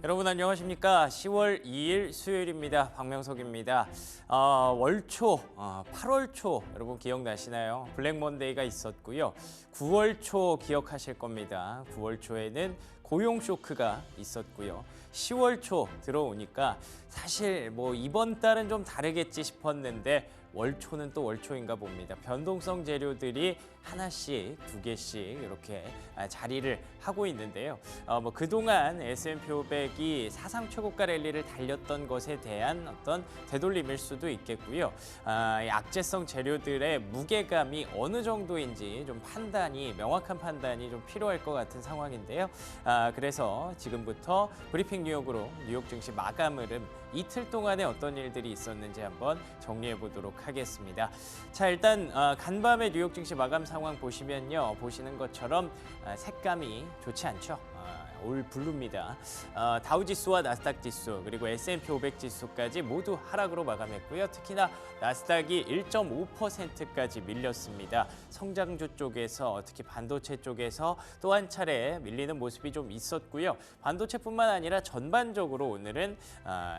여러분 안녕하십니까? 10월 2일 수요일입니다. 박명석입니다. 월초, 8월 초 여러분 기억나시나요? 블랙 먼데이가 있었고요. 9월 초 기억하실 겁니다. 9월 초에는 고용 쇼크가 있었고요. 10월 초 들어오니까 사실 뭐 이번 달은 좀 다르겠지 싶었는데 월초는 또 월초인가 봅니다. 변동성 재료들이 하나씩, 두 개씩 이렇게 자리를 하고 있는데요. 뭐 그동안 S&P 500이 사상 최고가 랠리를 달렸던 것에 대한 어떤 되돌림일 수도 있겠고요. 악재성 재료들의 무게감이 어느 정도인지 좀 명확한 판단이 좀 필요할 것 같은 상황인데요. 그래서 지금부터 브리핑 뉴욕으로 뉴욕 증시 마감 흐름 이틀 동안에 어떤 일들이 있었는지 한번 정리해 보도록 하겠습니다. 자, 일단 간밤에 뉴욕 증시 마감 상황 보시면요. 보시는 것처럼 색감이 좋지 않죠. 올 블루입니다. 다우지수와 나스닥 지수 그리고 S&P 500 지수까지 모두 하락으로 마감했고요. 특히나 나스닥이 1.5%까지 밀렸습니다. 성장주 쪽에서 특히 반도체 쪽에서 또 한 차례 밀리는 모습이 좀 있었고요. 반도체뿐만 아니라 전반적으로 오늘은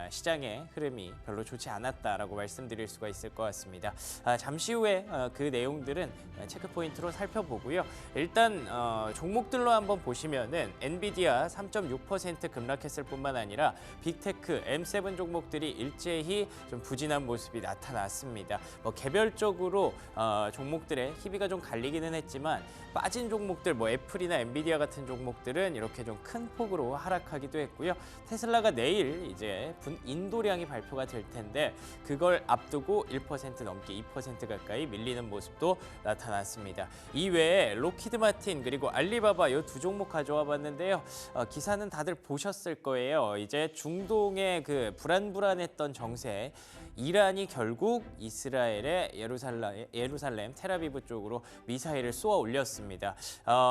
시장의 흐름이 별로 좋지 않았다라고 말씀드릴 수가 있을 것 같습니다. 잠시 후에 그 내용들은 체크 포인트로 살펴보고요. 일단 종목들로 한번 보시면은 엔비디아 3.6% 급락했을 뿐만 아니라 빅테크, M7 종목들이 일제히 좀 부진한 모습이 나타났습니다. 뭐 개별적으로 종목들의 희비가 좀 갈리기는 했지만 빠진 종목들, 뭐 애플이나 엔비디아 같은 종목들은 이렇게 좀 큰 폭으로 하락하기도 했고요. 테슬라가 내일 이제 인도량이 발표가 될 텐데 그걸 앞두고 1% 넘게 2% 가까이 밀리는 모습도 나타났습니다. 이외에 로키드 마틴 그리고 알리바바 이 두 종목 가져와 봤는데요. 기사는 다들 보셨을 거예요. 이제 중동의 그 불안했던 정세, 이란이 결국 이스라엘의 예루살렘 텔아비브 쪽으로 미사일을 쏘아 올렸습니다.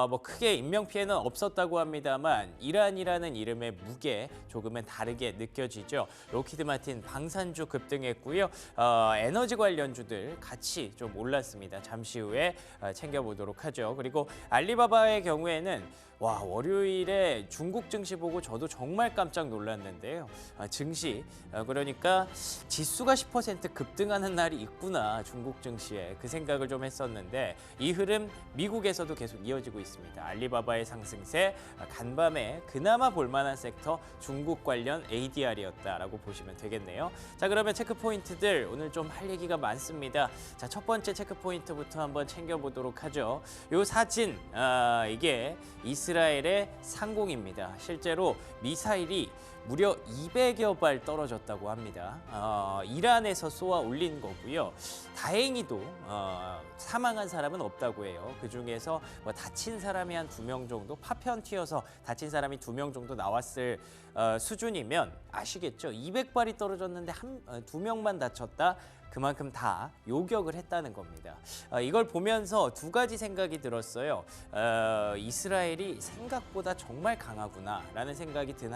뭐 크게 인명 피해는 없었다고 합니다만 이란이라는 이름의 무게 조금은 다르게 느껴지죠. 로키드 마틴 방산주 급등했고요. 에너지 관련주들 같이 좀 올랐습니다. 잠시 후에 챙겨보도록 하죠. 그리고 알리바바의 경우에는 월요일에 중국 증시 보고 저도 정말 깜짝 놀랐는데요. 증시, 그러니까 지수가 10% 급등하는 날이 있구나, 중국 증시에. 그 생각을 좀 했었는데 이 흐름 미국에서도 계속 이어지고 있습니다. 알리바바의 상승세, 간밤에 그나마 볼만한 섹터 중국 관련 ADR이었다라고 보시면 되겠네요. 자, 그러면 체크 포인트들 오늘 좀 할 얘기가 많습니다. 자, 첫 번째 체크 포인트부터 한번 챙겨보도록 하죠. 요 사진, 이게 이스라엘의 상공입니다. 실제로 미사일이 무려 200여 발 떨어졌다고 합니다. 이란에서 쏘아 올린 거고요. 다행히도 사망한 사람은 없다고 해요. 그중에서 뭐 다친 사람이 한 2명 정도, 파편 튀어서 다친 사람이 2명 정도 나왔을 수준이면 아시겠죠? 200발이 떨어졌는데 2명만 다쳤다? 그만큼 다 요격을 했다는 겁니다. 이걸 보면서 두 가지 생각이 들었어요. 이스라엘이 생각보다 정말 강하구나라는 생각이 든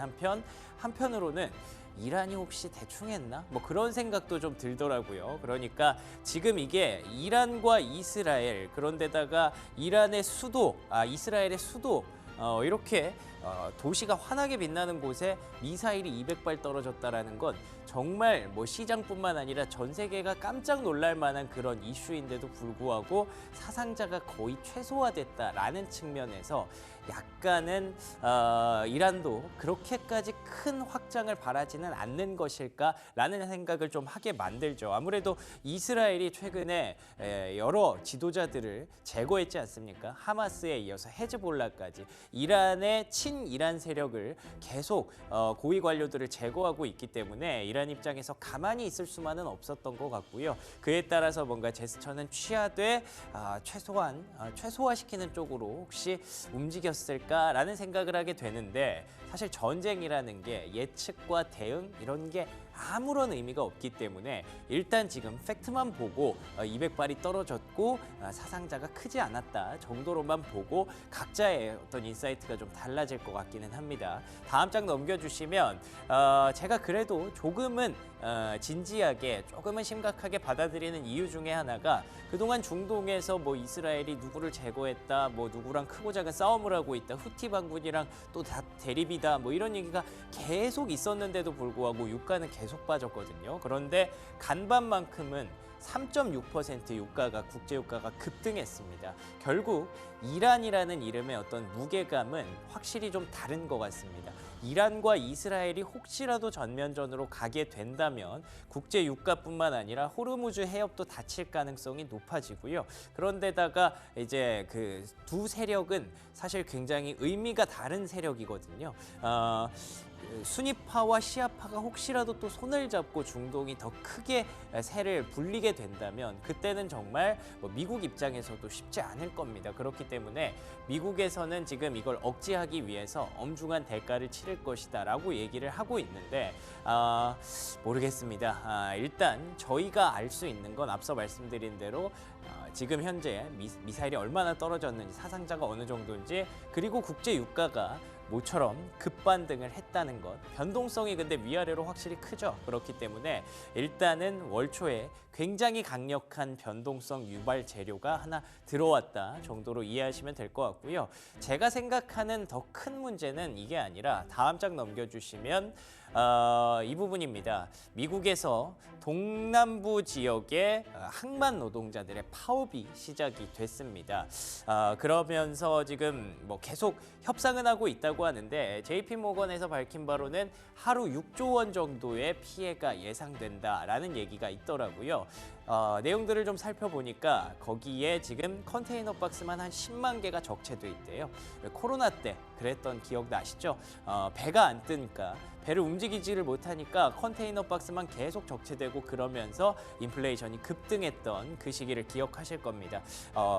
한편으로는 이란이 혹시 대충 했나? 뭐 그런 생각도 좀 들더라고요. 그러니까 지금 이게 이란과 이스라엘, 그런데다가 이란의 수도, 이스라엘의 수도, 이렇게 도시가 환하게 빛나는 곳에 미사일이 200발 떨어졌다라는 건 정말 뭐 시장뿐만 아니라 전 세계가 깜짝 놀랄 만한 그런 이슈인데도 불구하고 사상자가 거의 최소화됐다라는 측면에서 약간은 이란도 그렇게까지 큰 확장을 바라지는 않는 것일까라는 생각을 좀 하게 만들죠. 아무래도 이스라엘이 최근에 여러 지도자들을 제거했지 않습니까? 하마스에 이어서 헤즈볼라까지 이란의 친이란 세력을 계속 고위 관료들을 제거하고 있기 때문에 이란 입장에서 가만히 있을 수만은 없었던 것 같고요. 그에 따라서 뭔가 제스처는 취하되 최소화시키는 쪽으로 혹시 움직였을까라는 생각을 하게 되는데 사실 전쟁이라는 게 예측과 대응 이런 게 아무런 의미가 없기 때문에 일단 지금 팩트만 보고 200발이 떨어졌고 사상자가 크지 않았다 정도로만 보고 각자의 어떤 인사이트가 좀 달라질 것 같기는 합니다. 다음 장 넘겨주시면 제가 그래도 조금은 진지하게 조금은 심각하게 받아들이는 이유 중에 하나가 그동안 중동에서 뭐 이스라엘이 누구를 제거했다, 뭐 누구랑 크고 작은 싸움을 하고 있다, 후티 반군이랑 또 다 대립이다, 뭐 이런 얘기가 계속 있었는데도 불구하고 유가는 계속 빠졌거든요. 그런데 간밤만큼은 3.6% 유가가 국제 유가가 급등했습니다. 결국 이란이라는 이름의 어떤 무게감은 확실히 좀 다른 것 같습니다. 이란과 이스라엘이 혹시라도 전면전으로 가게 된다면 국제 유가뿐만 아니라 호르무즈 해협도 닫힐 가능성이 높아지고요. 그런데다가 이제 그 두 세력은 사실 굉장히 의미가 다른 세력이거든요. 수니파와 시아파가 혹시라도 또 손을 잡고 중동이 더 크게 세를 불리게 된다면 그때는 정말 미국 입장에서도 쉽지 않을 겁니다. 그렇기 때문에 미국에서는 지금 이걸 억제하기 위해서 엄중한 대가를 치를 것이다 라고 얘기를 하고 있는데 모르겠습니다. 일단 저희가 알 수 있는 건 앞서 말씀드린 대로 지금 현재 미사일이 얼마나 떨어졌는지, 사상자가 어느 정도인지, 그리고 국제 유가가 모처럼 급반등을 했다는 것, 변동성이 근데 위아래로 확실히 크죠. 그렇기 때문에 일단은 월 초에 굉장히 강력한 변동성 유발 재료가 하나 들어왔다 정도로 이해하시면 될 것 같고요. 제가 생각하는 더 큰 문제는 이게 아니라 다음 장 넘겨주시면 이 부분입니다. 미국에서 동남부 지역의 항만 노동자들의 파업이 시작이 됐습니다. 그러면서 지금 뭐 계속 협상은 하고 있다고 하는데 JP모건에서 밝힌 바로는 하루 6조 원 정도의 피해가 예상된다라는 얘기가 있더라고요. 내용들을 좀 살펴보니까 거기에 지금 컨테이너 박스만 한 10만 개가 적체돼 있대요. 코로나 때 그랬던 기억 나시죠? 배가 안 뜨니까, 배를 움직이지를 못하니까 컨테이너 박스만 계속 적체되고 그러면서 인플레이션이 급등했던 그 시기를 기억하실 겁니다.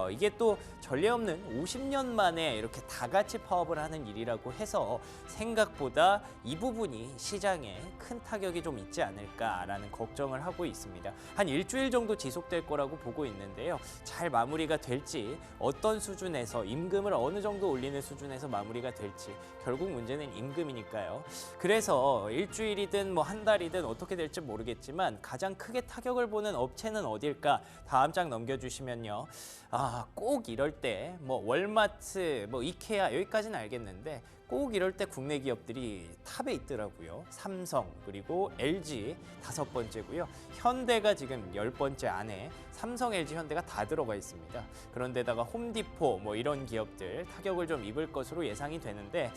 이게 또 전례 없는 50년 만에 이렇게 다 같이 파업을 하는 일이라고 해서 생각보다 이 부분이 시장에 큰 타격이 좀 있지 않을까라는 걱정을 하고 있습니다. 한 일주일 정도 지속될 거라고 보고 있는데요. 잘 마무리가 될지, 어떤 수준에서 임금을 어느 정도 올리는 수준에서 마무리가 될지, 결국 문제는 임금이니까요. 그래서 일주일이든 뭐 한 달이든 어떻게 될지 모르겠지만 가장 크게 타격을 보는 업체는 어딜까? 다음 장 넘겨주시면요. 꼭 이럴 때 뭐 월마트, 뭐 이케아 여기까지는 알겠는데 꼭 이럴 때 국내 기업들이 탑에 있더라고요. 삼성, 그리고 LG 5번째고요. 현대가 지금 10번째 안에 삼성, LG, 현대가 다 들어가 있습니다. 그런데다가 홈디포 뭐 이런 기업들 타격을 좀 입을 것으로 예상이 되는데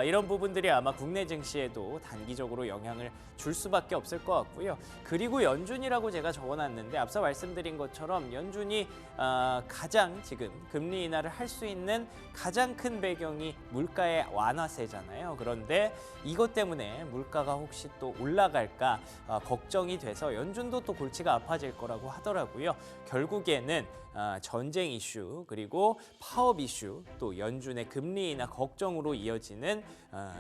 이런 부분들이 아마 국내 증시에도 단기적으로 영향을 줄 수밖에 없을 것 같고요. 그리고 연준이라고 제가 적어놨는데 앞서 말씀드린 것처럼 연준이 가장 지금 금리 인하를 할 수 있는 가장 큰 배경이 물가의 완화세잖아요. 그런데 이것 때문에 물가가 혹시 또 올라갈까 걱정이 돼서 연준도 또 골치가 아파질 거라고 하더라고요. 결국에는 전쟁 이슈, 그리고 파업 이슈, 또 연준의 금리 인하 걱정으로 이어지는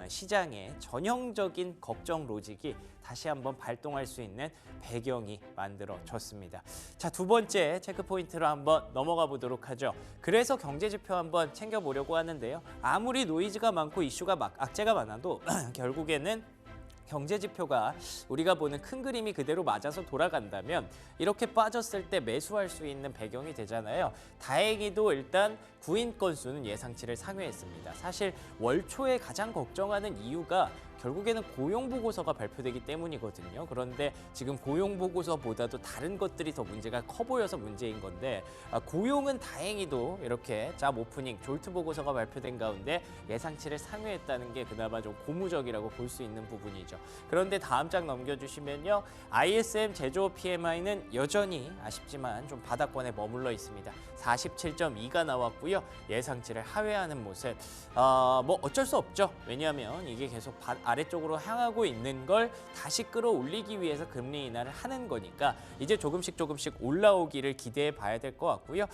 시장의 전형적인 걱정 로직이 다시 한번 발동할 수 있는 배경이 만들어졌습니다. 자, 두 번째 체크 포인트로 한번 넘어가 보도록 하죠. 그래서 경제 지표 한번 챙겨보려고 하는데요. 아무리 노이즈가 많고 이슈가 악재가 많아도 결국에는 경제 지표가 우리가 보는 큰 그림이 그대로 맞아서 돌아간다면 이렇게 빠졌을 때 매수할 수 있는 배경이 되잖아요. 다행히도 일단 구인 건수는 예상치를 상회했습니다. 사실 월 초에 가장 걱정하는 이유가 결국에는 고용보고서가 발표되기 때문이거든요. 그런데 지금 고용보고서보다도 다른 것들이 더 문제가 커 보여서 문제인 건데 고용은 다행히도 이렇게 잡 오프닝, 졸트 보고서가 발표된 가운데 예상치를 상회했다는 게 그나마 좀 고무적이라고 볼 수 있는 부분이죠. 그런데 다음 장 넘겨주시면요. ISM 제조업 PMI는 여전히 아쉽지만 좀 바닥권에 머물러 있습니다. 47.2가 나왔고요. 예상치를 하회하는 모습. 뭐 어쩔 수 없죠. 왜냐하면 이게 계속 아래쪽으로 향하고 있는 걸 다시 끌어올리기 위해서 금리 인하를 하는 거니까 이제 조금씩 올라오기를 기대해 봐야 될 것 같고요.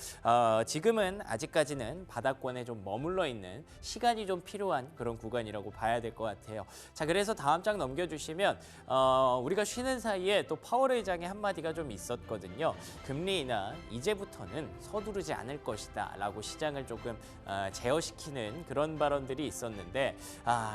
지금은 아직까지는 바닥권에 좀 머물러 있는 시간이 좀 필요한 그런 구간이라고 봐야 될 것 같아요. 자, 그래서 다음 장 넘겨주시면 우리가 쉬는 사이에 또 파월 의장의 한마디가 좀 있었거든요. 금리 인하 이제부터는 서두르지 않을 것이다 라고 시장을 조금 제어시키는 그런 발언들이 있었는데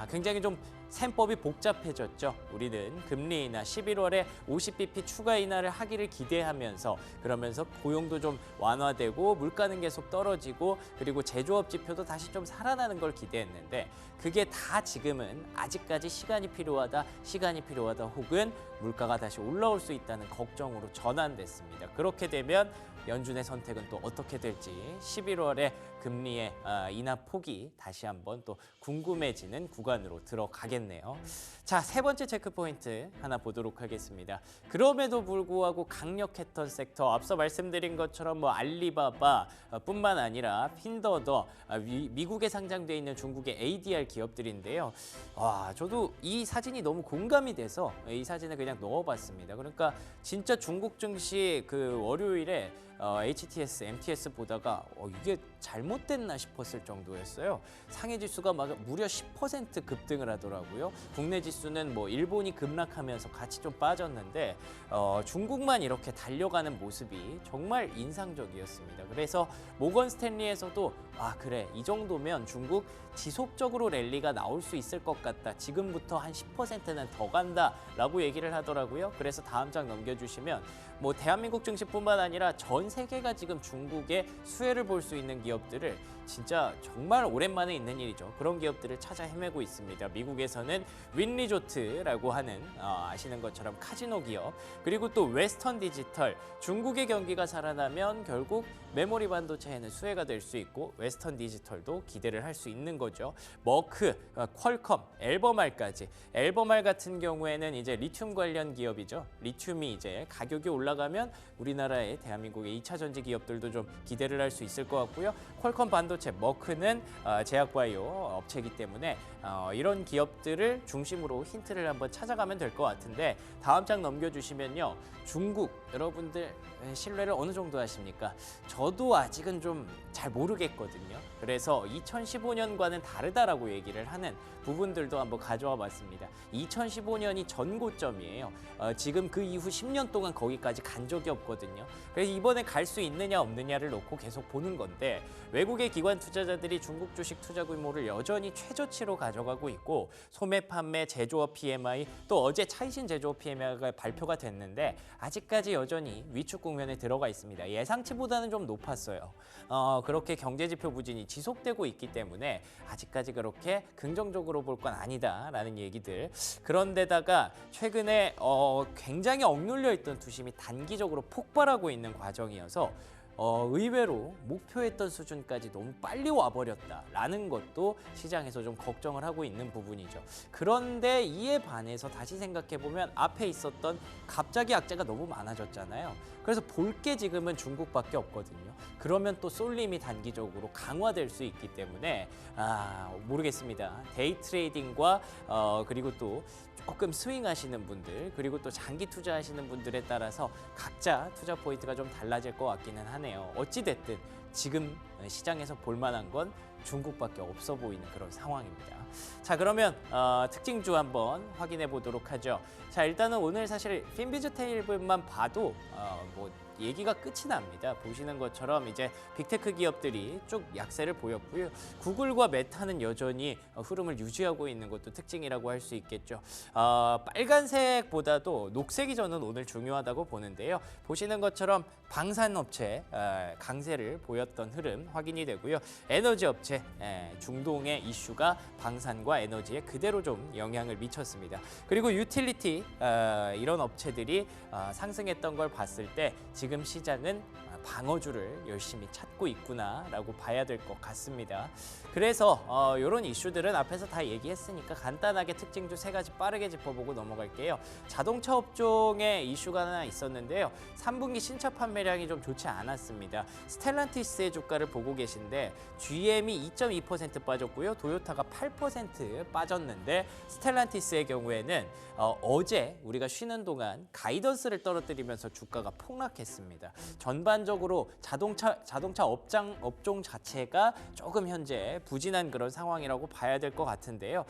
굉장히 좀 셈법이 복잡해졌죠. 우리는 금리 인하 11월에 50bp 추가 인하를 하기를 기대하면서 그러면서 고용도 좀 완화되고 물가는 계속 떨어지고 그리고 제조업 지표도 다시 좀 살아나는 걸 기대했는데 그게 다 지금은 아직까지 시간이 필요하다 혹은 물가가 다시 올라올 수 있다는 걱정으로 전환됐습니다. 그렇게 되면 연준의 선택은 또 어떻게 될지 11월에 금리의 인하 폭이 다시 한번 또 궁금해지는 구간으로 들어가겠네요. 자, 세 번째 체크 포인트 하나 보도록 하겠습니다. 그럼에도 불구하고 강력했던 섹터, 앞서 말씀드린 것처럼 뭐 알리바바 뿐만 아니라 핀더더, 미국에 상장돼 있는 중국의 ADR 기업들인데요. 저도 이 사진이 너무 공감이 돼서 이 사진을 그냥 넣어봤습니다. 그러니까 진짜 중국 증시 그 월요일에 HTS, MTS 보다가 이게 잘못됐나 싶었을 정도였어요. 상해 지수가 무려 10% 급등을 하더라고요. 국내 지수는 뭐 일본이 급락하면서 같이 좀 빠졌는데 중국만 이렇게 달려가는 모습이 정말 인상적이었습니다. 그래서 모건 스탠리에서도 그래, 이 정도면 중국 지속적으로 랠리가 나올 수 있을 것 같다. 지금부터 한 10%는 더 간다라고 얘기를 하더라고요. 그래서 다음 장 넘겨주시면 뭐 대한민국 증시뿐만 아니라 전 세계가 지금 중국의 수혜를 볼 수 있는 기업들을 진짜 정말 오랜만에 있는 일이죠. 그런 기업들을 찾아 헤매고 있습니다. 미국에서는 윈리조트라고 하는 아시는 것처럼 카지노 기업, 그리고 또 웨스턴 디지털, 중국의 경기가 살아나면 결국 메모리 반도체에는 수혜가 될 수 있고 웨스턴 디지털도 기대를 할 수 있는 거죠. 머크, 퀄컴, 앨범알까지. 앨범알 같은 경우에는 이제 리튬 관련 기업이죠. 리튬이 이제 가격이 올라가면 우리나라의 대한민국의 2차 전지 기업들도 좀 기대를 할 수 있을 것 같고요. 퀄컴 반도체, 머크는 제약바이오 업체이기 때문에 이런 기업들을 중심으로 힌트를 한번 찾아가면 될 것 같은데 다음 장 넘겨주시면요. 중국 여러분들 신뢰를 어느 정도 하십니까? 저도 아직은 좀 잘 모르겠거든요. 그래서 2015년과는 다르다라고 얘기를 하는 부분들도 한번 가져와 봤습니다. 2015년이 전고점이에요. 지금 그 이후 10년 동안 거기까지 간 적이 없거든요. 그래서 이번에 갈 수 있느냐 없느냐를 놓고 계속 보는 건데 외국의 기관 투자자들이 중국 주식 투자 규모를 여전히 최저치로 가져가고 있고 소매 판매 제조업 PMI 또 어제 차이신 제조업 PMI가 발표가 됐는데 아직까지 여전히 위축 국면에 들어가 있습니다. 예상치보다는 좀 높았어요. 그렇게 경제지표 부진이 지속되고 있기 때문에 아직까지 그렇게 긍정적으로 볼 건 아니다라는 얘기들. 그런데다가 최근에 굉장히 억눌려 있던 투심이 단기적으로 폭발하고 있는 과정이어서 의외로 목표했던 수준까지 너무 빨리 와버렸다라는 것도 시장에서 좀 걱정을 하고 있는 부분이죠. 그런데 이에 반해서 다시 생각해보면 앞에 있었던 갑자기 악재가 너무 많아졌잖아요. 그래서 볼 게 지금은 중국밖에 없거든요. 그러면 또 쏠림이 단기적으로 강화될 수 있기 때문에 모르겠습니다. 데이 트레이딩과 그리고 또 조금 스윙하시는 분들 그리고 또 장기 투자하시는 분들에 따라서 각자 투자 포인트가 좀 달라질 것 같기는 하네요. 어찌됐든 지금 시장에서 볼만한 건 중국밖에 없어 보이는 그런 상황입니다. 자, 그러면 특징주 한번 확인해 보도록 하죠. 자, 일단은 오늘 사실 핀비즈 테이블만 봐도 뭐 얘기가 끝이 납니다. 보시는 것처럼 이제 빅테크 기업들이 쭉 약세를 보였고요. 구글과 메타는 여전히 흐름을 유지하고 있는 것도 특징이라고 할 수 있겠죠. 빨간색보다도 녹색이 저는 오늘 중요하다고 보는데요. 보시는 것처럼 방산업체 강세를 보였던 흐름 확인이 되고요. 에너지 업체 중동의 이슈가 방산과 에너지에 그대로 좀 영향을 미쳤습니다. 그리고 유틸리티 이런 업체들이 상승했던 걸 봤을 때 지금 시장은 방어주를 열심히 찾고 있구나라고 봐야 될 것 같습니다. 그래서 이런 이슈들은 앞에서 다 얘기했으니까 간단하게 특징주 세 가지 빠르게 짚어보고 넘어갈게요. 자동차 업종의 이슈가 하나 있었는데요. 3분기 신차 판매량이 좀 좋지 않았습니다. 스텔란티스의 주가를 보고 계신데 GM이 2.2% 빠졌고요. 도요타가 8% 빠졌는데 스텔란티스의 경우에는 어제 우리가 쉬는 동안 가이던스를 떨어뜨리면서 주가가 폭락했습니다. 전반적으로 자동차 업종 자체가 조금 현재 부진한 그런 상황이라고 봐야 될 것 같은데요.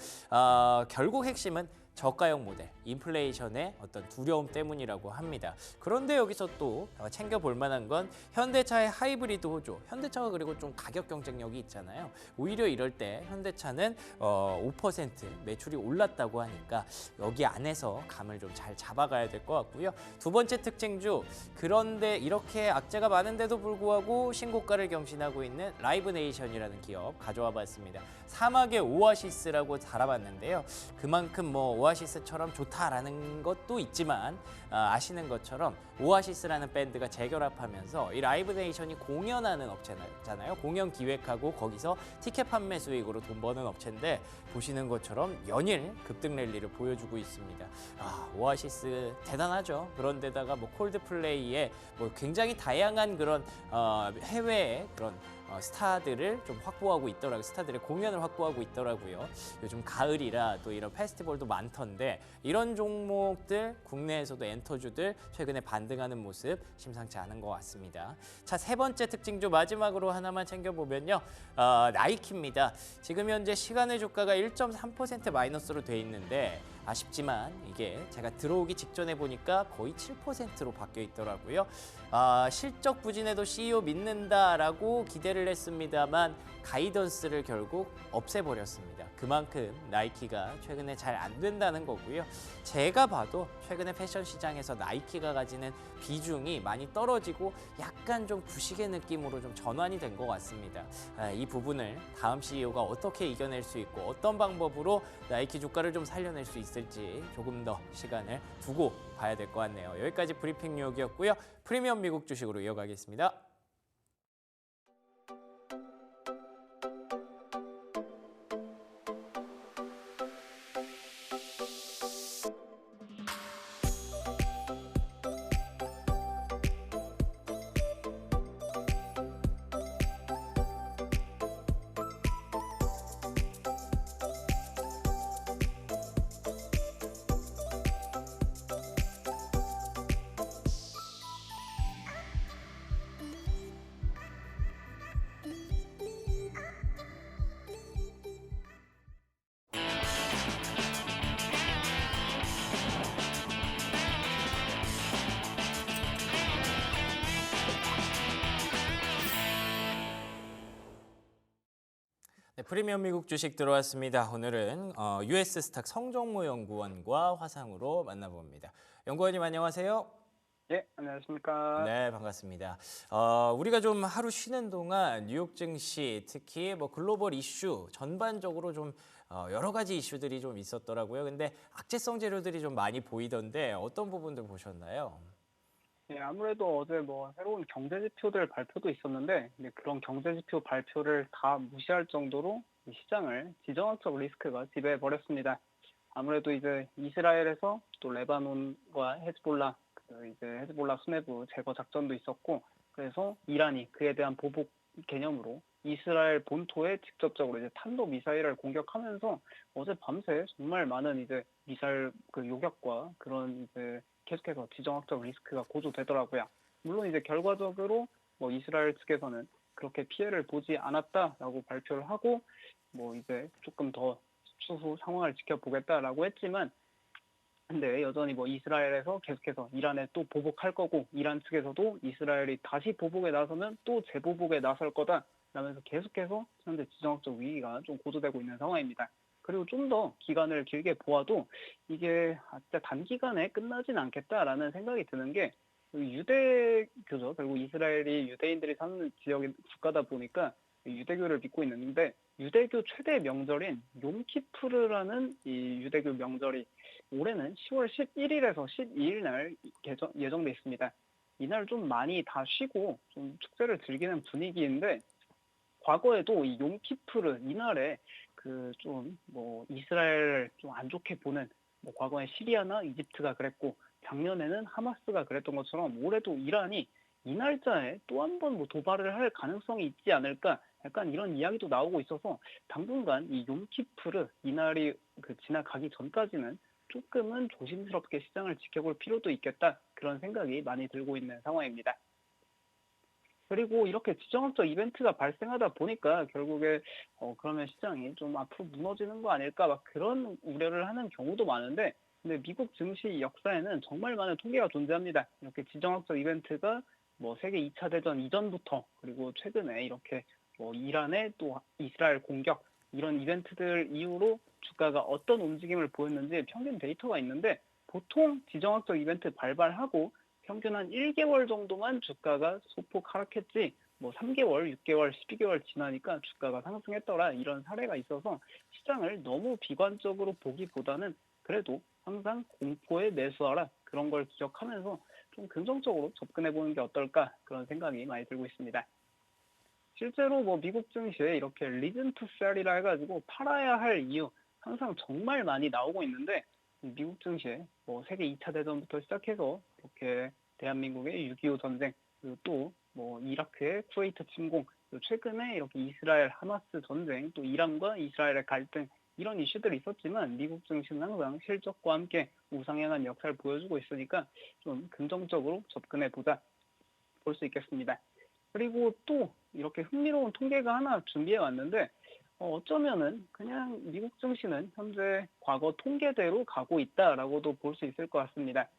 결국 핵심은 저가형 모델, 인플레이션의 어떤 두려움 때문이라고 합니다. 그런데 여기서 또 챙겨볼 만한 건 현대차의 하이브리드 호조. 현대차가 그리고 좀 가격 경쟁력이 있잖아요. 오히려 이럴 때 현대차는 5% 매출이 올랐다고 하니까 여기 안에서 감을 좀 잘 잡아가야 될 것 같고요. 두 번째 특징주, 그런데 이렇게 악재가 많은데도 불구하고 신고가를 경신하고 있는 라이브네이션이라는 기업 가져와 봤습니다. 사막의 오아시스라고 달아봤는데요. 그만큼 뭐 오아시스처럼 좋다라는 것도 있지만 아시는 것처럼 오아시스라는 밴드가 재결합하면서 이 라이브네이션이 공연하는 업체잖아요. 공연 기획하고 거기서 티켓 판매 수익으로 돈 버는 업체인데 보시는 것처럼 연일 급등 랠리를 보여주고 있습니다. 오아시스 대단하죠. 그런데다가 뭐 콜드플레이에 뭐 굉장히 다양한 그런 해외의 그런 스타들을 좀 확보하고 있더라고요. 스타들의 공연을 확보하고 있더라고요. 요즘 가을이라 또 이런 페스티벌도 많던데 이런 종목들 국내에서도 엔터주들 최근에 반등하는 모습 심상치 않은 것 같습니다. 자, 세 번째 특징주 마지막으로 하나만 챙겨보면요. 나이키입니다. 지금 현재 시간의 주가가 1.3% 마이너스로 돼 있는데 아쉽지만 이게 제가 들어오기 직전에 보니까 거의 7%로 바뀌어 있더라고요. 실적 부진에도 CEO 믿는다라고 기대를 했습니다만 가이던스를 결국 없애버렸습니다. 그만큼 나이키가 최근에 잘 안 된다는 거고요. 제가 봐도 최근에 패션 시장에서 나이키가 가지는 비중이 많이 떨어지고 약간 좀 구식의 느낌으로 좀 전환이 된 것 같습니다. 이 부분을 다음 CEO가 어떻게 이겨낼 수 있고 어떤 방법으로 나이키 주가를 좀 살려낼 수 있을지 조금 더 시간을 두고 봐야 될 것 같네요. 여기까지 브리핑 뉴욕이었고요. 프리미엄 미국 주식으로 이어가겠습니다. 네, 프리미엄 미국 주식 들어왔습니다. 오늘은 US 스탁 성정모 연구원과 화상으로 만나봅니다. 연구원님 안녕하세요. 예, 안녕하십니까. 네, 반갑습니다. 우리가 좀 하루 쉬는 동안 뉴욕 증시, 특히 뭐 글로벌 이슈 전반적으로 좀 여러 가지 이슈들이 좀 있었더라고요. 근데 악재성 재료들이 좀 많이 보이던데 어떤 부분들 보셨나요? 예, 아무래도 어제 뭐 새로운 경제 지표들 발표도 있었는데, 근데 그런 경제 지표 발표를 다 무시할 정도로 이 시장을 지정학적 리스크가 지배해 버렸습니다. 아무래도 이제 이스라엘에서 또 레바논과 헤즈볼라, 이제 헤즈볼라 수뇌부 제거 작전도 있었고, 그래서 이란이 그에 대한 보복 개념으로 이스라엘 본토에 직접적으로 이제 탄도 미사일을 공격하면서 어제 밤새 정말 많은 이제 미사일 그 요격과 그런 이제 계속해서 지정학적 리스크가 고조되더라고요. 물론 이제 결과적으로 뭐 이스라엘 측에서는 그렇게 피해를 보지 않았다라고 발표를 하고 뭐 이제 조금 더 추후 상황을 지켜보겠다라고 했지만 근데 여전히 뭐 이스라엘에서 계속해서 이란에 또 보복할 거고 이란 측에서도 이스라엘이 다시 보복에 나서면 또 재보복에 나설 거다라면서 계속해서 현재 지정학적 위기가 좀 고조되고 있는 상황입니다. 그리고 좀 더 기간을 길게 보아도 이게 진짜 단기간에 끝나진 않겠다라는 생각이 드는 게 유대교죠. 결국 이스라엘이 유대인들이 사는 지역의 국가다 보니까 유대교를 믿고 있는데 유대교 최대 명절인 욤키푸르라는 이 유대교 명절이 올해는 10월 11일에서 12일 날 예정돼 있습니다. 이날 좀 많이 다 쉬고 좀 축제를 즐기는 분위기인데 과거에도 이 욤키푸르 이날에 그 좀 뭐 이스라엘 좀 안 좋게 보는 뭐 과거에 시리아나 이집트가 그랬고 작년에는 하마스가 그랬던 것처럼 올해도 이란이 이 날짜에 또 한 번 뭐 도발을 할 가능성이 있지 않을까 약간 이런 이야기도 나오고 있어서 당분간 이 욤키푸르 이날이 그 지나가기 전까지는 조금은 조심스럽게 시장을 지켜볼 필요도 있겠다 그런 생각이 많이 들고 있는 상황입니다. 그리고 이렇게 지정학적 이벤트가 발생하다 보니까 결국에 그러면 시장이 좀 앞으로 무너지는 거 아닐까 막 그런 우려를 하는 경우도 많은데 근데 미국 증시 역사에는 정말 많은 통계가 존재합니다. 이렇게 지정학적 이벤트가 뭐 세계 2차 대전 이전부터 그리고 최근에 이렇게 뭐 이란의 또 이스라엘 공격 이런 이벤트들 이후로 주가가 어떤 움직임을 보였는지 평균 데이터가 있는데 보통 지정학적 이벤트 발발하고 평균 한 1개월 정도만 주가가 소폭 하락했지 뭐 3개월, 6개월, 12개월 지나니까 주가가 상승했더라 이런 사례가 있어서 시장을 너무 비관적으로 보기보다는 그래도 항상 공포에 매수하라 그런 걸 기억하면서 좀 긍정적으로 접근해 보는 게 어떨까 그런 생각이 많이 들고 있습니다. 실제로 뭐 미국 증시에 이렇게 리즌 투 셀이라 해가지고 팔아야 할 이유 항상 정말 많이 나오고 있는데 미국 증시에 뭐 세계 2차 대전부터 시작해서 이렇게 대한민국의 6.25 전쟁 그리고 또 뭐 이라크의 쿠웨이트 침공 그리고 최근에 이렇게 이스라엘 하마스 전쟁 또 이란과 이스라엘의 갈등 이런 이슈들이 있었지만 미국 증시는 항상 실적과 함께 우상향한 역사를 보여주고 있으니까 좀 긍정적으로 접근해 보자 볼 수 있겠습니다. 그리고 또 이렇게 흥미로운 통계가 하나 준비해 왔는데 어쩌면은 그냥 미국 증시는 현재 과거 통계대로 가고 있다라고도 볼 수 있을 것 같습니다.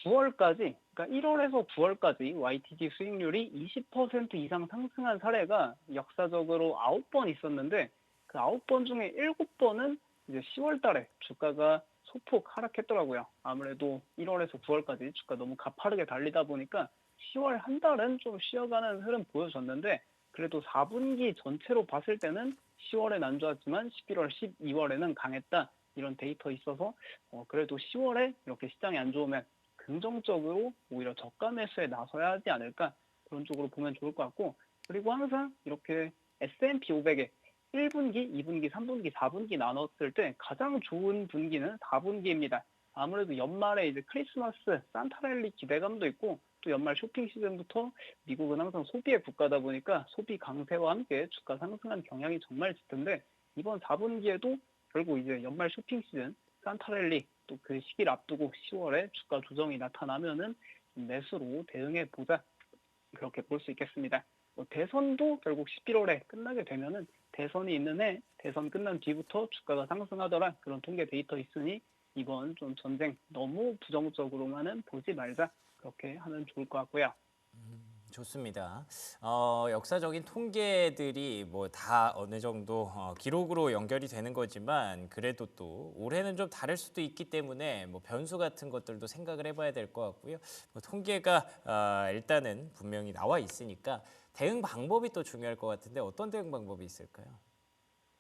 9월까지, 그러니까 1월에서 9월까지 YTD 수익률이 20% 이상 상승한 사례가 역사적으로 9번 있었는데 그 9번 중에 7번은 이제 10월 달에 주가가 소폭 하락했더라고요. 아무래도 1월에서 9월까지 주가 너무 가파르게 달리다 보니까 10월 한 달은 좀 쉬어가는 흐름 보여줬는데 그래도 4분기 전체로 봤을 때는 10월엔 안 좋았지만 11월, 12월에는 강했다. 이런 데이터 있어서 그래도 10월에 이렇게 시장이 안 좋으면 긍정적으로 오히려 저가 매수에 나서야 하지 않을까 그런 쪽으로 보면 좋을 것 같고 그리고 항상 이렇게 S&P 500에 1분기, 2분기, 3분기, 4분기 나눴을 때 가장 좋은 분기는 4분기입니다. 아무래도 연말에 이제 크리스마스, 산타랠리 기대감도 있고 또 연말 쇼핑 시즌부터 미국은 항상 소비의 국가다 보니까 소비 강세와 함께 주가 상승한 경향이 정말 짙은데 이번 4분기에도 결국 이제 연말 쇼핑 시즌, 산타랠리 또 그 시기를 앞두고 10월에 주가 조정이 나타나면은 매수로 대응해 보자 그렇게 볼 수 있겠습니다. 대선도 결국 11월에 끝나게 되면은 대선이 있는 해 대선 끝난 뒤부터 주가가 상승하더라 그런 통계 데이터 있으니 이번 좀 전쟁 너무 부정적으로만은 보지 말자 그렇게 하면 좋을 것 같고요. 좋습니다. 역사적인 통계들이 뭐 다 어느 정도 기록으로 연결이 되는 거지만 그래도 또 올해는 좀 다를 수도 있기 때문에 뭐 변수 같은 것들도 생각을 해봐야 될 것 같고요. 뭐 통계가 일단은 분명히 나와 있으니까 대응 방법이 또 중요할 것 같은데 어떤 대응 방법이 있을까요?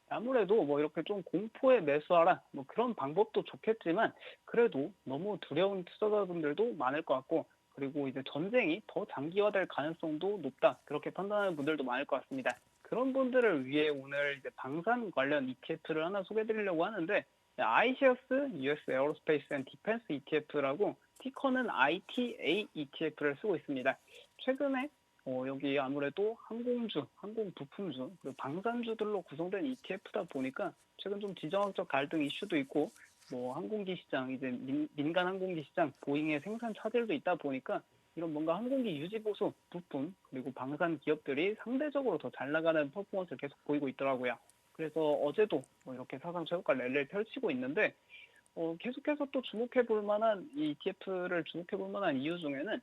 아무래도 뭐 이렇게 좀 공포에 매수하라 뭐 그런 방법도 좋겠지만 그래도 너무 두려운 투자자분들도 많을 것 같고 그리고 이제 전쟁이 더 장기화될 가능성도 높다 그렇게 판단하는 분들도 많을 것 같습니다. 그런 분들을 위해 오늘 이제 방산 관련 ETF를 하나 소개해드리려고 하는데 iShares US Aerospace and Defense ETF라고 티커는 ITA ETF를 쓰고 있습니다. 최근에 여기 아무래도 항공주, 항공 부품주, 그리고 방산주들로 구성된 ETF다 보니까 최근 좀 지정학적 갈등 이슈도 있고 뭐 항공기 시장, 이제 민간 항공기 시장, 보잉의 생산 차질도 있다 보니까 이런 뭔가 항공기 유지 보수 부품 그리고 방산 기업들이 상대적으로 더 잘 나가는 퍼포먼스를 계속 보이고 있더라고요. 그래서 어제도 이렇게 사상 최고가 랠리를 펼치고 있는데 계속해서 또 주목해 볼 만한 이 ETF를 주목해 볼 만한 이유 중에는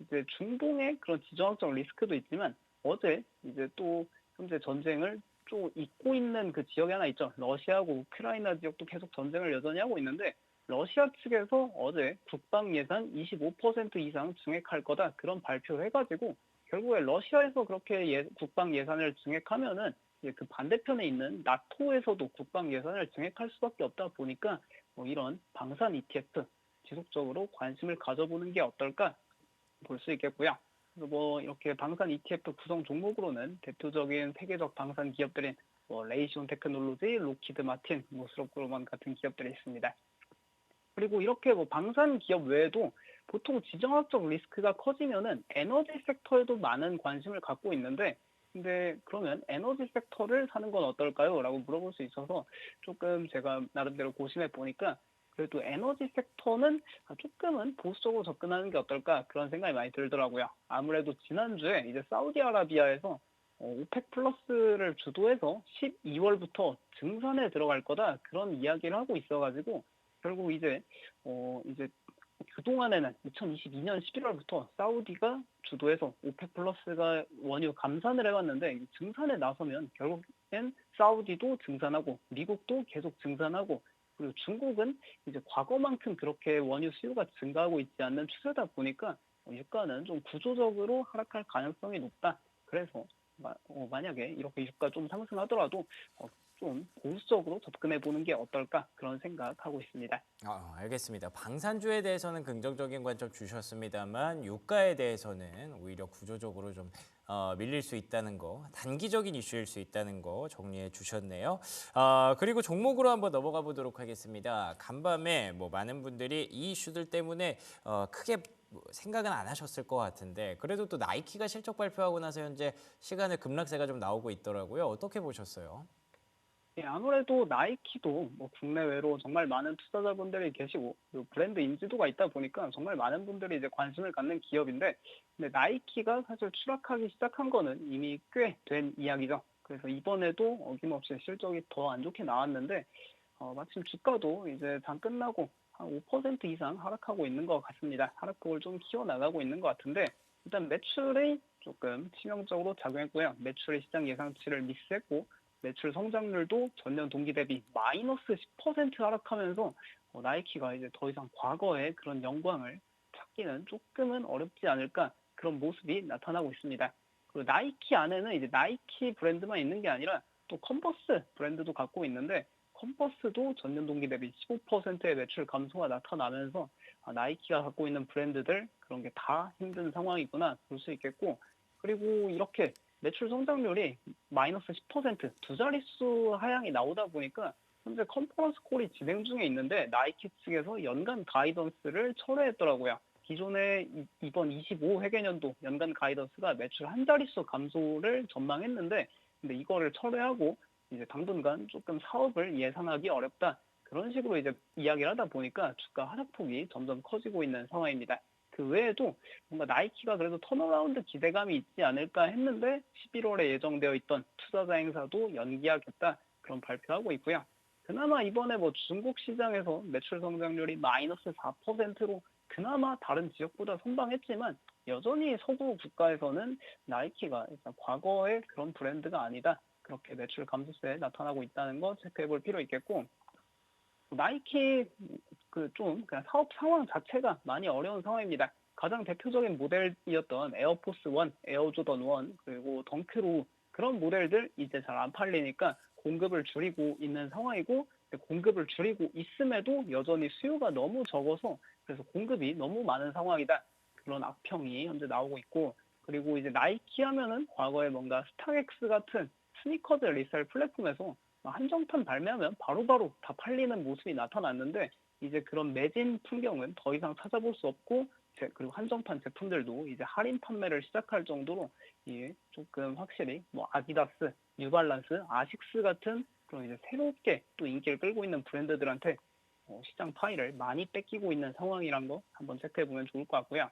이제 중동의 그런 지정학적 리스크도 있지만 어제 이제 또 현재 전쟁을 좀 잇고 있는 그 지역이 하나 있죠. 러시아하고 우크라이나 지역도 계속 전쟁을 여전히 하고 있는데 러시아 측에서 어제 국방 예산 25% 이상 증액할 거다 그런 발표를 해가지고 결국에 러시아에서 그렇게 국방 예산을 증액하면은 이제 그 반대편에 있는 나토에서도 국방 예산을 증액할 수밖에 없다 보니까 이런 방산 ETF 지속적으로 관심을 가져보는 게 어떨까 볼 수 있겠고요. 그리고 뭐 이렇게 방산 ETF 구성 종목으로는 대표적인 세계적 방산 기업들인 레이시온 테크놀로지, 로키드 마틴, 모스롭 그로먼 같은 기업들이 있습니다. 그리고 이렇게 뭐 방산 기업 외에도 보통 지정학적 리스크가 커지면은 에너지 섹터에도 많은 관심을 갖고 있는데 근데 그러면 에너지 섹터를 사는 건 어떨까요? 라고 물어볼 수 있어서 조금 제가 나름대로 고심해 보니까 그래도 에너지 섹터는 조금은 보수적으로 접근하는 게 어떨까 그런 생각이 많이 들더라고요. 아무래도 지난주에 이제 사우디아라비아에서 오펙 플러스를 주도해서 12월부터 증산에 들어갈 거다 그런 이야기를 하고 있어가지고 결국 이제 그동안에는 2022년 11월부터 사우디가 주도해서 오펙 플러스가 원유 감산을 해왔는데 증산에 나서면 결국엔 사우디도 증산하고 미국도 계속 증산하고 그리고 중국은 이제 과거만큼 그렇게 원유 수요가 증가하고 있지 않는 추세다 보니까 유가는 좀 구조적으로 하락할 가능성이 높다. 그래서 만약에 이렇게 유가 좀 상승하더라도 좀 보수적으로 접근해 보는 게 어떨까 그런 생각하고 있습니다. 알겠습니다. 방산주에 대해서는 긍정적인 관점 주셨습니다만 유가에 대해서는 오히려 구조적으로 좀 밀릴 수 있다는 거, 단기적인 이슈일 수 있다는 거 정리해 주셨네요. 그리고 종목으로 한번 넘어가 보도록 하겠습니다. 간밤에 뭐 많은 분들이 이 이슈들 때문에 크게 생각은 안 하셨을 것 같은데 그래도 또 나이키가 실적 발표하고 나서 현재 시간에 급락세가 좀 나오고 있더라고요. 어떻게 보셨어요? 예, 아무래도 나이키도 뭐 국내외로 정말 많은 투자자분들이 계시고 그리고 브랜드 인지도가 있다 보니까 정말 많은 분들이 이제 관심을 갖는 기업인데 근데 나이키가 사실 추락하기 시작한 거는 이미 꽤 된 이야기죠. 그래서 이번에도 어김없이 실적이 더 안 좋게 나왔는데 마침 주가도 이제 장 끝나고 한 5% 이상 하락하고 있는 것 같습니다. 하락폭을 좀 키워나가고 있는 것 같은데 일단 매출이 조금 치명적으로 작용했고요. 매출이 시장 예상치를 미스했고 매출 성장률도 전년 동기 대비 마이너스 10% 하락하면서 나이키가 이제 더 이상 과거의 그런 영광을 찾기는 조금은 어렵지 않을까 그런 모습이 나타나고 있습니다. 그리고 나이키 안에는 이제 나이키 브랜드만 있는 게 아니라 또 컨버스 브랜드도 갖고 있는데 컨버스도 전년 동기 대비 15%의 매출 감소가 나타나면서 나이키가 갖고 있는 브랜드들 그런 게 다 힘든 상황이구나 볼 수 있겠고 그리고 이렇게 매출 성장률이 마이너스 10%두 자릿수 하향이 나오다 보니까 현재 컨퍼런스 콜이 진행 중에 있는데 나이키 측에서 연간 가이던스를 철회했더라고요. 기존에 이번 25회계년도 연간 가이던스가 매출 한 자릿수 감소를 전망했는데 근데 이거를 철회하고 이제 당분간 조금 사업을 예상하기 어렵다. 그런 식으로 이제 이야기를 하다 보니까 주가 하락폭이 점점 커지고 있는 상황입니다. 그 외에도 뭔가 나이키가 그래도 턴어라운드 기대감이 있지 않을까 했는데 11월에 예정되어 있던 투자자 행사도 연기하겠다 그런 발표하고 있고요. 그나마 이번에 뭐 중국 시장에서 매출 성장률이 마이너스 4%로 그나마 다른 지역보다 선방했지만 여전히 서구 국가에서는 나이키가 일단 과거의 그런 브랜드가 아니다. 그렇게 매출 감소세에 나타나고 있다는 거 체크해 볼 필요 있겠고 나이키 좀 그냥 사업 상황 자체가 많이 어려운 상황입니다. 가장 대표적인 모델이었던 에어포스 1, 에어조던 1, 그리고 덩크로 그런 모델들 이제 잘 안 팔리니까 공급을 줄이고 있는 상황이고 공급을 줄이고 있음에도 여전히 수요가 너무 적어서 그래서 공급이 너무 많은 상황이다. 그런 악평이 현재 나오고 있고 그리고 이제 나이키 하면은 과거에 뭔가 스타렉스 같은 스니커즈 리셀 플랫폼에서 한정판 발매하면 바로바로 다 팔리는 모습이 나타났는데 이제 그런 매진 풍경은 더 이상 찾아볼 수 없고 그리고 한정판 제품들도 이제 할인 판매를 시작할 정도로 조금 확실히 뭐 아디다스, 뉴발란스, 아식스 같은 그런 이제 새롭게 또 인기를 끌고 있는 브랜드들한테 시장 파이를 많이 뺏기고 있는 상황이란 거 한번 체크해 보면 좋을 것 같고요.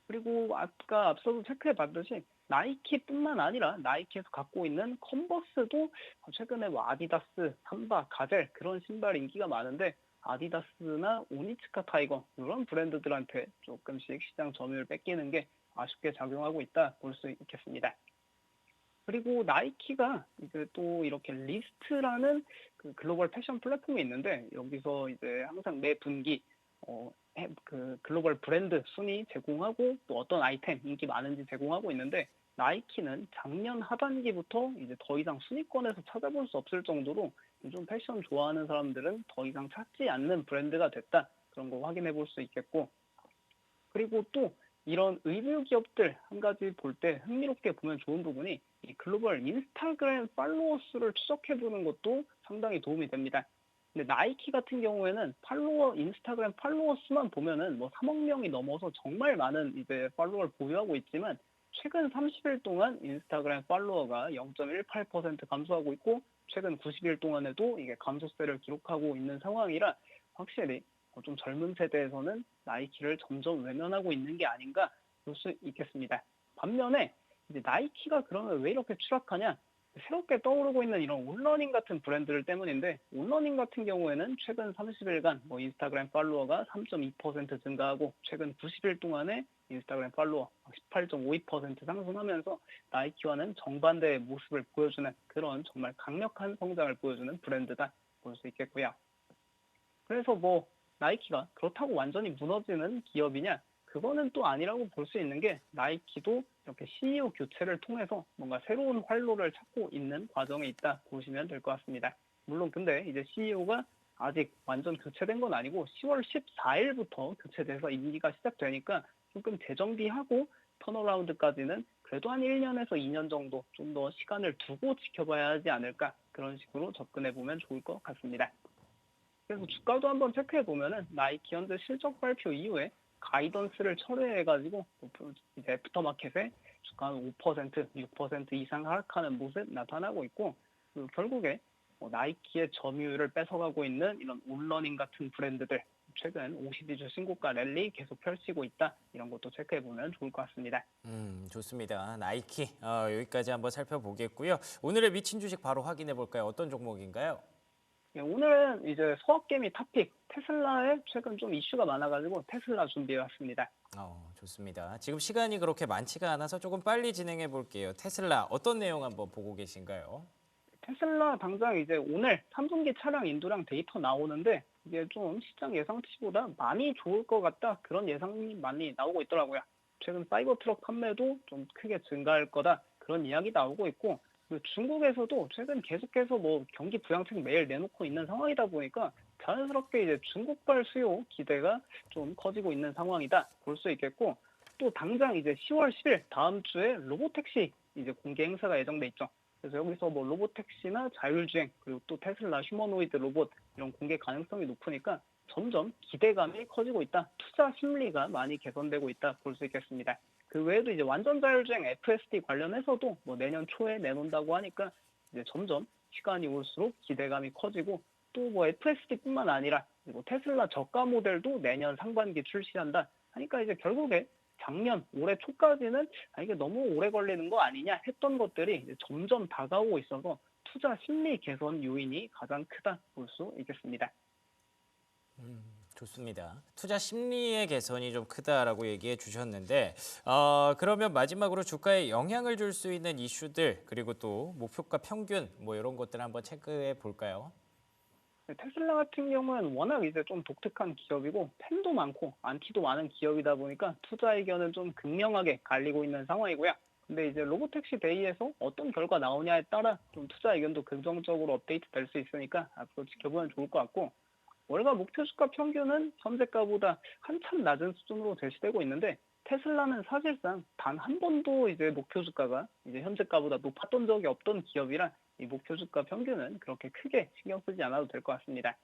그리고 아까 앞서도 체크해 봤듯이 나이키뿐만 아니라 나이키에서 갖고 있는 컨버스도 최근에 뭐 아디다스, 삼바, 가젤 그런 신발 인기가 많은데 아디다스나 오니츠카 타이거 이런 브랜드들한테 조금씩 시장 점유율 뺏기는 게 아쉽게 작용하고 있다 볼 수 있겠습니다. 그리고 나이키가 이제 또 이렇게 리스트라는 그 글로벌 패션 플랫폼이 있는데 여기서 이제 항상 매 분기 그 글로벌 브랜드 순위 제공하고 또 어떤 아이템 인기 많은지 제공하고 있는데 나이키는 작년 하반기부터 이제 더 이상 순위권에서 찾아볼 수 없을 정도로 요즘 패션 좋아하는 사람들은 더 이상 찾지 않는 브랜드가 됐다. 그런 거 확인해 볼 수 있겠고 그리고 또 이런 의류 기업들 한 가지 볼 때 흥미롭게 보면 좋은 부분이 이 글로벌 인스타그램 팔로워 수를 추적해 보는 것도 상당히 도움이 됩니다. 근데 나이키 같은 경우에는 인스타그램 팔로워 수만 보면은 뭐 3억 명이 넘어서 정말 많은 이제 팔로워를 보유하고 있지만 최근 30일 동안 인스타그램 팔로워가 0.18% 감소하고 있고 최근 90일 동안에도 이게 감소세를 기록하고 있는 상황이라 확실히 좀 젊은 세대에서는 나이키를 점점 외면하고 있는 게 아닌가 볼 수 있겠습니다. 반면에 이제 나이키가 그러면 왜 이렇게 추락하냐? 새롭게 떠오르고 있는 이런 온러닝 같은 브랜드들 때문인데, 온러닝 같은 경우에는 최근 30일간 인스타그램 팔로워가 3.2% 증가하고, 최근 90일 동안에 인스타그램 팔로워 18.52% 상승하면서 나이키와는 정반대의 모습을 보여주는 그런 정말 강력한 성장을 보여주는 브랜드다 볼 수 있겠고요. 그래서 나이키가 그렇다고 완전히 무너지는 기업이냐? 그거는 또 아니라고 볼 수 있는 게, 나이키도 이렇게 CEO 교체를 통해서 뭔가 새로운 활로를 찾고 있는 과정에 있다 보시면 될 것 같습니다. 물론 근데 이제 CEO가 아직 완전 교체된 건 아니고 10월 14일부터 교체돼서 임기가 시작되니까 조금 재정비하고 턴어라운드까지는 그래도 한 1년에서 2년 정도 좀 더 시간을 두고 지켜봐야 하지 않을까, 그런 식으로 접근해 보면 좋을 것 같습니다. 그래서 주가도 한번 체크해 보면은 나이키 현재 실적 발표 이후에 가이던스를 철회해가지고 이제 애프터마켓에 주가는 5%, 6% 이상 하락하는 모습 나타나고 있고, 그리고 결국에 나이키의 점유율을 뺏어가고 있는 이런 온러닝 같은 브랜드들 최근 52주 신고가 랠리 계속 펼치고 있다, 이런 것도 체크해 보면 좋을 것 같습니다. 좋습니다. 나이키 여기까지 한번 살펴보겠고요. 오늘의 미친 주식 바로 확인해 볼까요? 어떤 종목인가요? 네, 오늘은 이제 소확개미 탑픽 테슬라에 최근 좀 이슈가 많아가지고 테슬라 준비해 왔습니다. 좋습니다. 지금 시간이 그렇게 많지가 않아서 조금 빨리 진행해 볼게요. 테슬라 어떤 내용 한번 보고 계신가요? 테슬라 당장 이제 오늘 3분기 차량 인도량 데이터 나오는데, 이게 좀 시장 예상치보다 많이 좋을 것 같다, 그런 예상이 많이 나오고 있더라고요. 최근 사이버 트럭 판매도 좀 크게 증가할 거다, 그런 이야기 나오고 있고, 그리고 중국에서도 최근 계속해서 경기 부양책 매일 내놓고 있는 상황이다 보니까 자연스럽게 이제 중국발 수요 기대가 좀 커지고 있는 상황이다 볼 수 있겠고, 또 당장 이제 10월 10일 다음 주에 로보택시 이제 공개 행사가 예정돼 있죠. 그래서 여기서 로보택시나 자율주행, 그리고 또 테슬라 휴머노이드 로봇 이런 공개 가능성이 높으니까 점점 기대감이 커지고 있다. 투자 심리가 많이 개선되고 있다 볼 수 있겠습니다. 그 외에도 이제 완전 자율주행 FSD 관련해서도 내년 초에 내놓는다고 하니까 이제 점점 시간이 올수록 기대감이 커지고, 또 FSD뿐만 아니라 테슬라 저가 모델도 내년 상반기 출시한다 하니까 이제 결국에 작년 올해 초까지는 이게 너무 오래 걸리는 거 아니냐 했던 것들이 이제 점점 다가오고 있어서 투자 심리 개선 요인이 가장 크다 볼 수 있겠습니다. 좋습니다. 투자 심리의 개선이 좀 크다라고 얘기해 주셨는데 그러면 마지막으로 주가에 영향을 줄 수 있는 이슈들, 그리고 또 목표가 평균 이런 것들 한번 체크해 볼까요? 테슬라 같은 경우는 워낙 이제 좀 독특한 기업이고 팬도 많고 안티도 많은 기업이다 보니까 투자 의견은 좀 극명하게 갈리고 있는 상황이고요. 근데 이제 로보택시 데이에서 어떤 결과 나오냐에 따라 좀 투자 의견도 긍정적으로 업데이트 될 수 있으니까 앞으로 지켜보면 좋을 것 같고, 월가 목표 주가 평균은 현재가보다 한참 낮은 수준으로 제시되고 있는데, 테슬라는 사실상 단 한 번도 이제 목표 주가가 이제 현재가보다 높았던 적이 없던 기업이라 이 목표 주가 평균은 그렇게 크게 신경 쓰지 않아도 될 것 같습니다.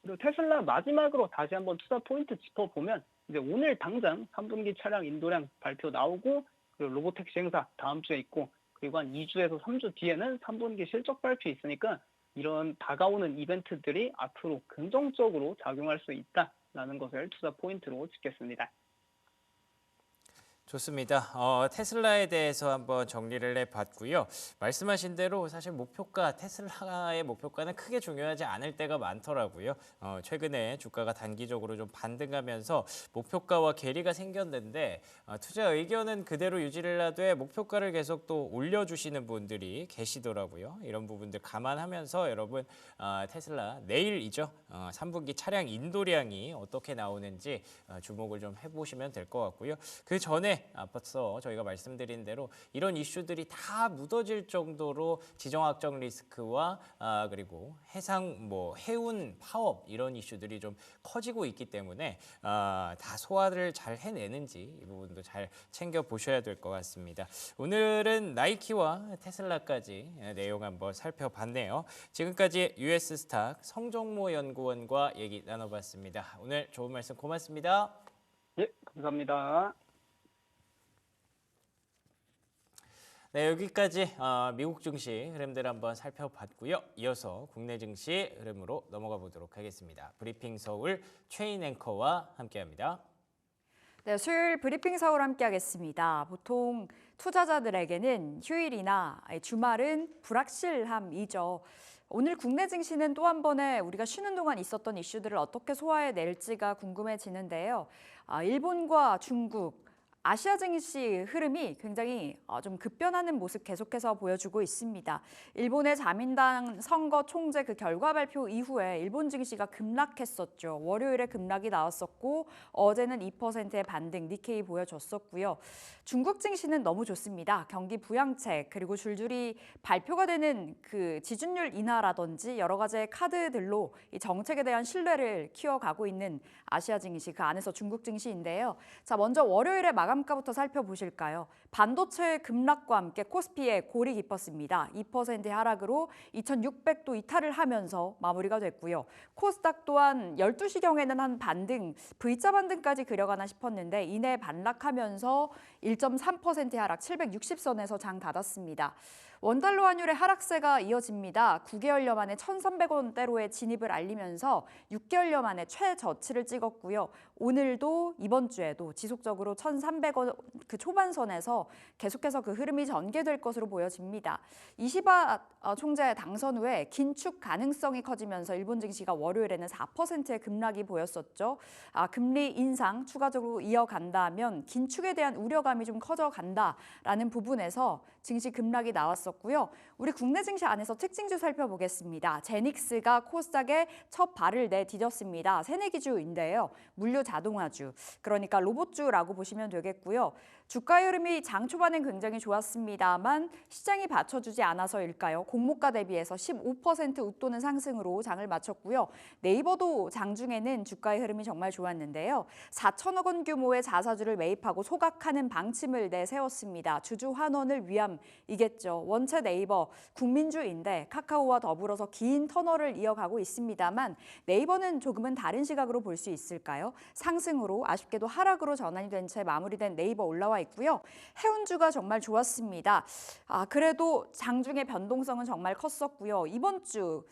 그리고 테슬라 마지막으로 다시 한번 투자 포인트 짚어보면, 이제 오늘 당장 3분기 차량 인도량 발표 나오고, 그리고 로보택시 행사 다음 주에 있고, 그리고 한 2주에서 3주 뒤에는 3분기 실적 발표 있으니까 이런 다가오는 이벤트들이 앞으로 긍정적으로 작용할 수 있다라는 것을 투자 포인트로 찍겠습니다. 좋습니다. 테슬라에 대해서 한번 정리를 해봤고요. 말씀하신 대로 사실 테슬라의 목표가는 크게 중요하지 않을 때가 많더라고요. 최근에 주가가 단기적으로 좀 반등하면서 목표가와 괴리가 생겼는데 투자 의견은 그대로 유지를 하되 목표가를 계속 또 올려주시는 분들이 계시더라고요. 이런 부분들 감안하면서 여러분 테슬라 내일이죠. 3분기 차량 인도량이 어떻게 나오는지 주목을 좀 해보시면 될 것 같고요. 그 전에 앞서 저희가 말씀드린 대로 이런 이슈들이 다 묻어질 정도로 지정학적 리스크와 그리고 해운 파업 이런 이슈들이 좀 커지고 있기 때문에 다 소화를 잘 해내는지 이 부분도 잘 챙겨 보셔야 될 것 같습니다. 오늘은 나이키와 테슬라까지 내용 한번 살펴봤네요. 지금까지 US스탁 성정모 연구원과 얘기 나눠봤습니다. 오늘 좋은 말씀 고맙습니다. 예, 감사합니다. 네, 여기까지 미국 증시 흐름들 한번 살펴봤고요. 이어서 국내 증시 흐름으로 넘어가 보도록 하겠습니다. 브리핑 서울 최인 앵커와 함께합니다. 네, 수요일 브리핑 서울 함께하겠습니다. 보통 투자자들에게는 휴일이나 주말은 불확실함이죠. 오늘 국내 증시는 또 한 번에 우리가 쉬는 동안 있었던 이슈들을 어떻게 소화해낼지가 궁금해지는데요. 일본과 중국, 아시아 증시 흐름이 굉장히 좀 급변하는 모습 계속해서 보여주고 있습니다. 일본의 자민당 선거 총재 그 결과 발표 이후에 일본 증시가 급락했었죠. 월요일에 급락이 나왔었고 어제는 2%의 반등 니케이 보여줬었고요. 중국 증시는 너무 좋습니다. 경기 부양책 그리고 줄줄이 발표가 되는 그 지준율 인하라든지 여러 가지의 카드들로 이 정책에 대한 신뢰를 키워가고 있는 아시아 증시 그 안에서 중국 증시인데요. 자, 먼저 월요일에 마감가부터 살펴보실까요? 반도체 급락과 함께 코스피의 골이 깊었습니다. 2%의 하락으로 2,600도 이탈을 하면서 마무리가 됐고요. 코스닥 또한 12시경에는 한 반등, V자 반등까지 그려가나 싶었는데 이내 반락하면서 1.3%의 하락, 760선에서 장 닫았습니다. 원달러 환율의 하락세가 이어집니다. 9개월여 만에 1,300원대로의 진입을 알리면서 6개월여 만에 최저치를 찍었고요. 오늘도 이번 주에도 지속적으로 1,300원 그 초반선에서 계속해서 그 흐름이 전개될 것으로 보여집니다. 이시바 총재 당선 후에 긴축 가능성이 커지면서 일본 증시가 월요일에는 4%의 급락이 보였었죠. 금리 인상 추가적으로 이어간다면 긴축에 대한 우려감이 좀 커져간다라는 부분에서 증시 급락이 나왔었고요. 우리 국내 증시 안에서 특징주 살펴보겠습니다. 제닉스가 코스닥에 첫 발을 내디뎠습니다. 새내기주인데요. 물류 자동화주, 그러니까 로봇주라고 보시면 되겠고요. 주가의 흐름이 장 초반엔 굉장히 좋았습니다만 시장이 받쳐주지 않아서일까요? 공모가 대비해서 15% 웃도는 상승으로 장을 마쳤고요. 네이버도 장중에는 주가의 흐름이 정말 좋았는데요. 4천억 원 규모의 자사주를 매입하고 소각하는 방침을 내세웠습니다. 주주 환원을 위함이겠죠. 원체 네이버 국민주인데 카카오와 더불어서 긴 터널을 이어가고 있습니다만 네이버는 조금은 다른 시각으로 볼 수 있을까요? 상승으로 아쉽게도 하락으로 전환이 된 채 마무리된 네이버 올라와 있고요. 해운주가 정말 좋았습니다. 그래도 장중의 변동성은 정말 컸었고요. 이번 주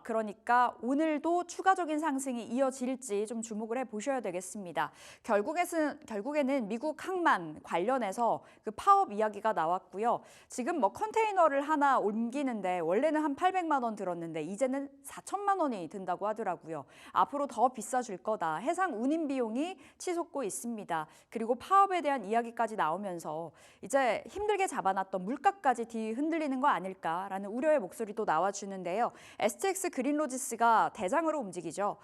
그러니까 오늘도 추가적인 상승이 이어질지 좀 주목을 해보셔야 되겠습니다. 결국에는 미국 항만 관련해서 그 파업 이야기가 나왔고요. 지금 뭐 컨테이너를 하나 옮기는데 원래는 한 800만 원 들었는데 이제는 4천만 원이 든다고 하더라고요. 앞으로 더 비싸질 거다. 해상 운임 비용이 치솟고 있습니다. 그리고 파업에 대한 이야기까지 나오면서 이제 힘들게 잡아놨던 물가까지 뒤흔들리는 거 아닐까라는 우려의 목소리도 나와주는데요. STX 그린로지스가 대장으로 움직이죠.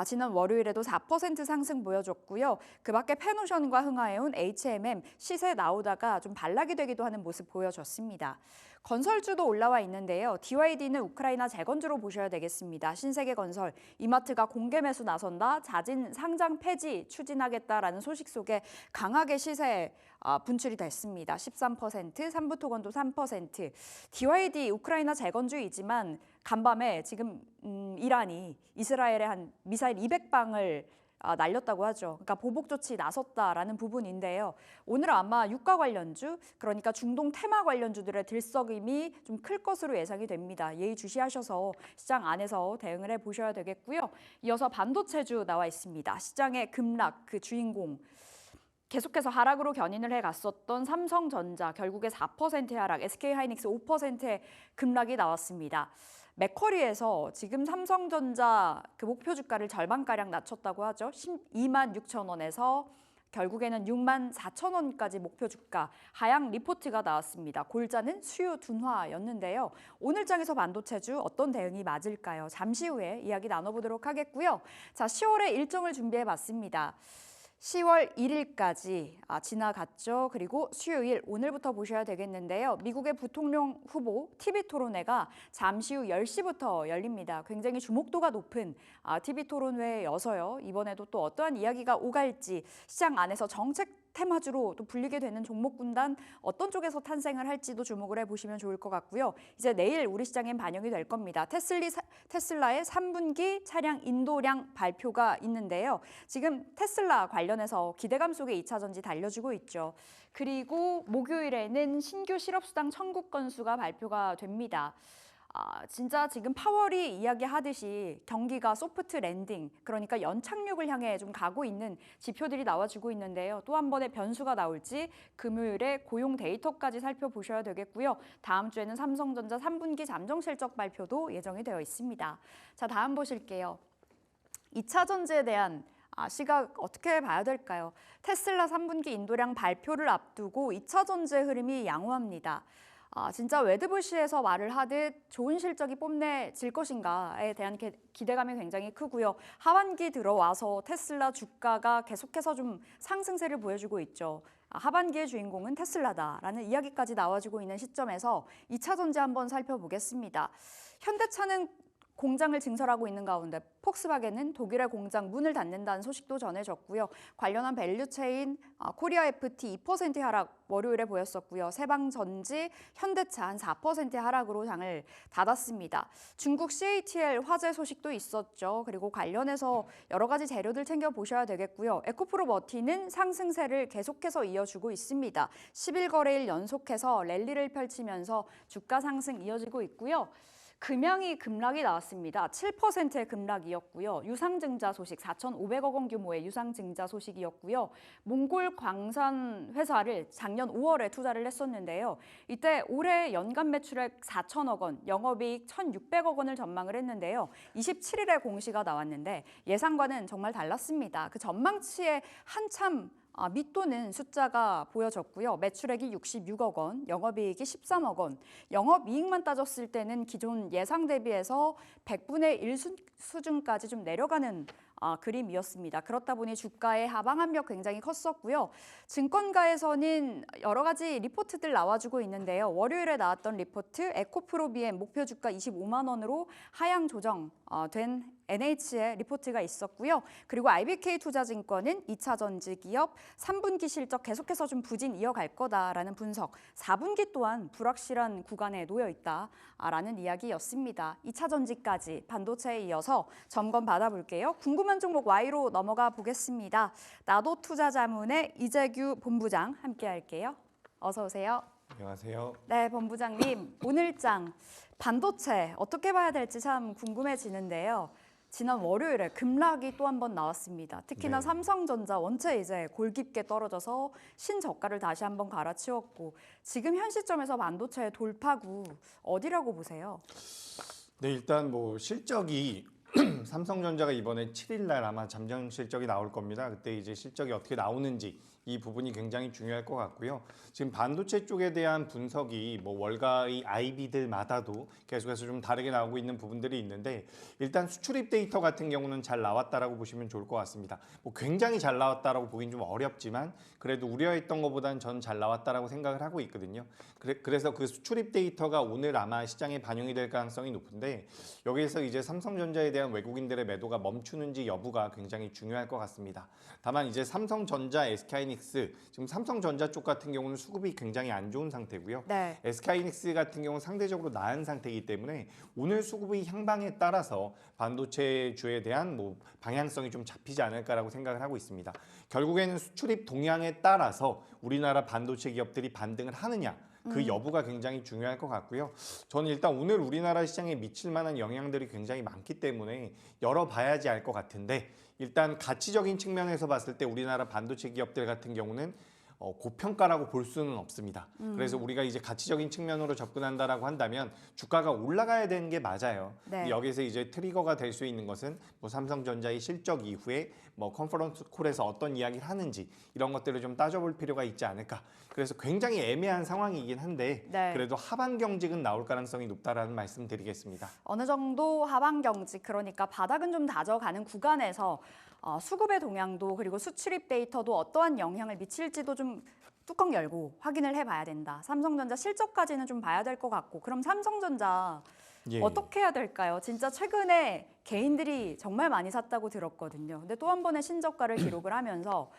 지난 월요일에도 4% 상승 보여줬고요. 그 밖에 페노션과 흥하해온 HMM 시세 나오다가 좀 반락이 되기도 하는 모습 보여줬습니다. 건설주도 올라와 있는데요. DYD는 우크라이나 재건주로 보셔야 되겠습니다. 신세계건설, 이마트가 공개 매수 나선다, 자진 상장 폐지 추진하겠다라는 소식 속에 강하게 시세에 분출이 됐습니다. 13%, 삼부토건도 3%. DYD 우크라이나 재건주이지만 간밤에 지금 이란이 이스라엘에 한 미사일 200방을 날렸다고 하죠. 그러니까 보복 조치 나섰다라는 부분인데요. 오늘 아마 유가 관련주, 그러니까 중동 테마 관련주들의 들썩임이 좀 클 것으로 예상이 됩니다. 예의주시하셔서 시장 안에서 대응을 해보셔야 되겠고요. 이어서 반도체주 나와 있습니다. 시장의 급락 그 주인공. 계속해서 하락으로 견인을 해갔었던 삼성전자 결국에 4%의 하락, SK하이닉스 5%의 급락이 나왔습니다. 맥쿼리에서 지금 삼성전자 그 목표 주가를 절반가량 낮췄다고 하죠. 12만 6천 원에서 결국에는 6만 4천 원까지 목표 주가 하향 리포트가 나왔습니다. 골자는 수요 둔화였는데요. 오늘 장에서 반도체주 어떤 대응이 맞을까요? 잠시 후에 이야기 나눠보도록 하겠고요. 자, 10월의 일정을 준비해봤습니다. 10월 1일까지 지나갔죠. 그리고 수요일 오늘부터 보셔야 되겠는데요. 미국의 부통령 후보 TV토론회가 잠시 후 10시부터 열립니다. 굉장히 주목도가 높은 TV토론회여서요. 이번에도 또 어떠한 이야기가 오갈지 시장 안에서 정책 테마주로 또 불리게 되는 종목 군단 어떤 쪽에서 탄생을 할지도 주목을 해보시면 좋을 것 같고요. 이제 내일 우리 시장엔 반영이 될 겁니다. 테슬라의 3분기 차량 인도량 발표가 있는데요. 지금 테슬라 관련해서 기대감 속에 2차 전지 달려주고 있죠. 그리고 목요일에는 신규 실업수당 청구 건수가 발표가 됩니다. 진짜 지금 파월이 이야기하듯이 경기가 소프트 랜딩, 그러니까 연착륙을 향해 좀 가고 있는 지표들이 나와주고 있는데요. 또 한 번의 변수가 나올지 금요일에 고용 데이터까지 살펴보셔야 되겠고요. 다음 주에는 삼성전자 3분기 잠정 실적 발표도 예정이 되어 있습니다. 자, 다음 보실게요. 2차 전지에 대한 시각 어떻게 봐야 될까요? 테슬라 3분기 인도량 발표를 앞두고 2차 전지의 흐름이 양호합니다. 진짜 웨드부시에서 말을 하듯 좋은 실적이 뽐내질 것인가에 대한 기대감이 굉장히 크고요. 하반기 들어와서 테슬라 주가가 계속해서 좀 상승세를 보여주고 있죠. 하반기의 주인공은 테슬라다라는 이야기까지 나와주고 있는 시점에서 2차 전지 한번 살펴보겠습니다. 현대차는 공장을 증설하고 있는 가운데 폭스바겐은 독일의 공장 문을 닫는다는 소식도 전해졌고요. 관련한 밸류체인 코리아 FT 2% 하락 월요일에 보였었고요. 세방전지, 현대차 한 4% 하락으로 장을 닫았습니다. 중국 CATL 화재 소식도 있었죠. 그리고 관련해서 여러 가지 재료들 챙겨보셔야 되겠고요. 에코프로머티는 상승세를 계속해서 이어주고 있습니다. 10일 거래일 연속해서 랠리를 펼치면서 주가 상승 이어지고 있고요. 금양이 급락이 나왔습니다. 7%의 급락이었고요. 유상증자 소식 4,500억 원 규모의 유상증자 소식이었고요. 몽골 광산 회사를 작년 5월에 투자를 했었는데요. 이때 올해 연간 매출액 4천억 원, 영업이익 1,600억 원을 전망을 했는데요. 27일에 공시가 나왔는데 예상과는 정말 달랐습니다. 그 전망치에 한참 밑도는 숫자가 보여졌고요. 매출액이 66억 원, 영업이익이 13억 원. 영업이익만 따졌을 때는 기존 예상 대비해서 100분의 1 수준까지 좀 내려가는 그림이었습니다. 그렇다 보니 주가의 하방 압력 굉장히 컸었고요. 증권가에서는 여러 가지 리포트들 나와주고 있는데요. 월요일에 나왔던 리포트 에코프로비엠 목표 주가 25만 원으로 하향 조정된 NH의 리포트가 있었고요. 그리고 IBK 투자증권은 2차 전지 기업 3분기 실적 계속해서 좀 부진 이어갈 거다라는 분석, 4분기 또한 불확실한 구간에 놓여 있다라는 이야기였습니다. 2차 전지까지 반도체에 이어서 점검 받아볼게요. 궁금한 종목 Y로 넘어가 보겠습니다. 나도 투자자문의 이재규 본부장 함께 할게요. 어서 오세요. 안녕하세요. 네, 본부장님. 오늘장 반도체 어떻게 봐야 될지 참 궁금해지는데요. 지난 월요일에 급락이 또 한 번 나왔습니다. 특히나 네. 삼성전자 원체 이제 골 깊게 떨어져서 신저가를 다시 한번 갈아치웠고 지금 현 시점에서 반도체의 돌파구 어디라고 보세요? 네, 일단 뭐 실적이 삼성전자가 이번에 7일 날 아마 잠정 실적이 나올 겁니다. 그때 이제 실적이 어떻게 나오는지 이 부분이 굉장히 중요할 것 같고요. 지금 반도체 쪽에 대한 분석이 뭐 월가의 IB들마다도 계속해서 좀 다르게 나오고 있는 부분들이 있는데 일단 수출입 데이터 같은 경우는 잘 나왔다라고 보시면 좋을 것 같습니다. 뭐 굉장히 잘 나왔다라고 보긴 좀 어렵지만 그래도 우려했던 것보다는 저는 잘 나왔다라고 생각을 하고 있거든요. 그래서 그 수출입 데이터가 오늘 아마 시장에 반영이 될 가능성이 높은데 여기에서 이제 삼성전자에 대한 외국인들의 매도가 멈추는지 여부가 굉장히 중요할 것 같습니다. 다만 이제 삼성전자, SK하이닉스 지금 삼성전자 쪽 같은 경우는 수급이 굉장히 안 좋은 상태고요. 네. SK하이닉스 같은 경우는 상대적으로 나은 상태이기 때문에 오늘 수급의 향방에 따라서 반도체주에 대한 뭐 방향성이 좀 잡히지 않을까라고 생각을 하고 있습니다. 결국에는 수출입 동향에 따라서 우리나라 반도체 기업들이 반등을 하느냐 그 여부가 굉장히 중요할 것 같고요. 저는 일단 오늘 우리나라 시장에 미칠 만한 영향들이 굉장히 많기 때문에 열어봐야지 알 것 같은데 일단 가치적인 측면에서 봤을 때 우리나라 반도체 기업들 같은 경우는 고평가라고 볼 수는 없습니다. 그래서 우리가 이제 가치적인 측면으로 접근한다라고 한다면 주가가 올라가야 되는 게 맞아요. 네. 여기서 이제 트리거가 될 수 있는 것은 뭐 삼성전자의 실적 이후에 뭐 컨퍼런스 콜에서 어떤 이야기를 하는지 이런 것들을 좀 따져볼 필요가 있지 않을까. 그래서 굉장히 애매한 상황이긴 한데 네. 그래도 하반 경직은 나올 가능성이 높다라는 말씀 드리겠습니다. 어느 정도 하방 경직, 그러니까 바닥은 좀 다져가는 구간에서 수급의 동향도 그리고 수출입 데이터도 어떠한 영향을 미칠지도 좀 뚜껑 열고 확인을 해봐야 된다. 삼성전자 실적까지는 좀 봐야 될 것 같고, 그럼 삼성전자 예. 어떻게 해야 될까요? 진짜 최근에 개인들이 정말 많이 샀다고 들었거든요. 근데 또 한 번의 신저가를 기록을 하면서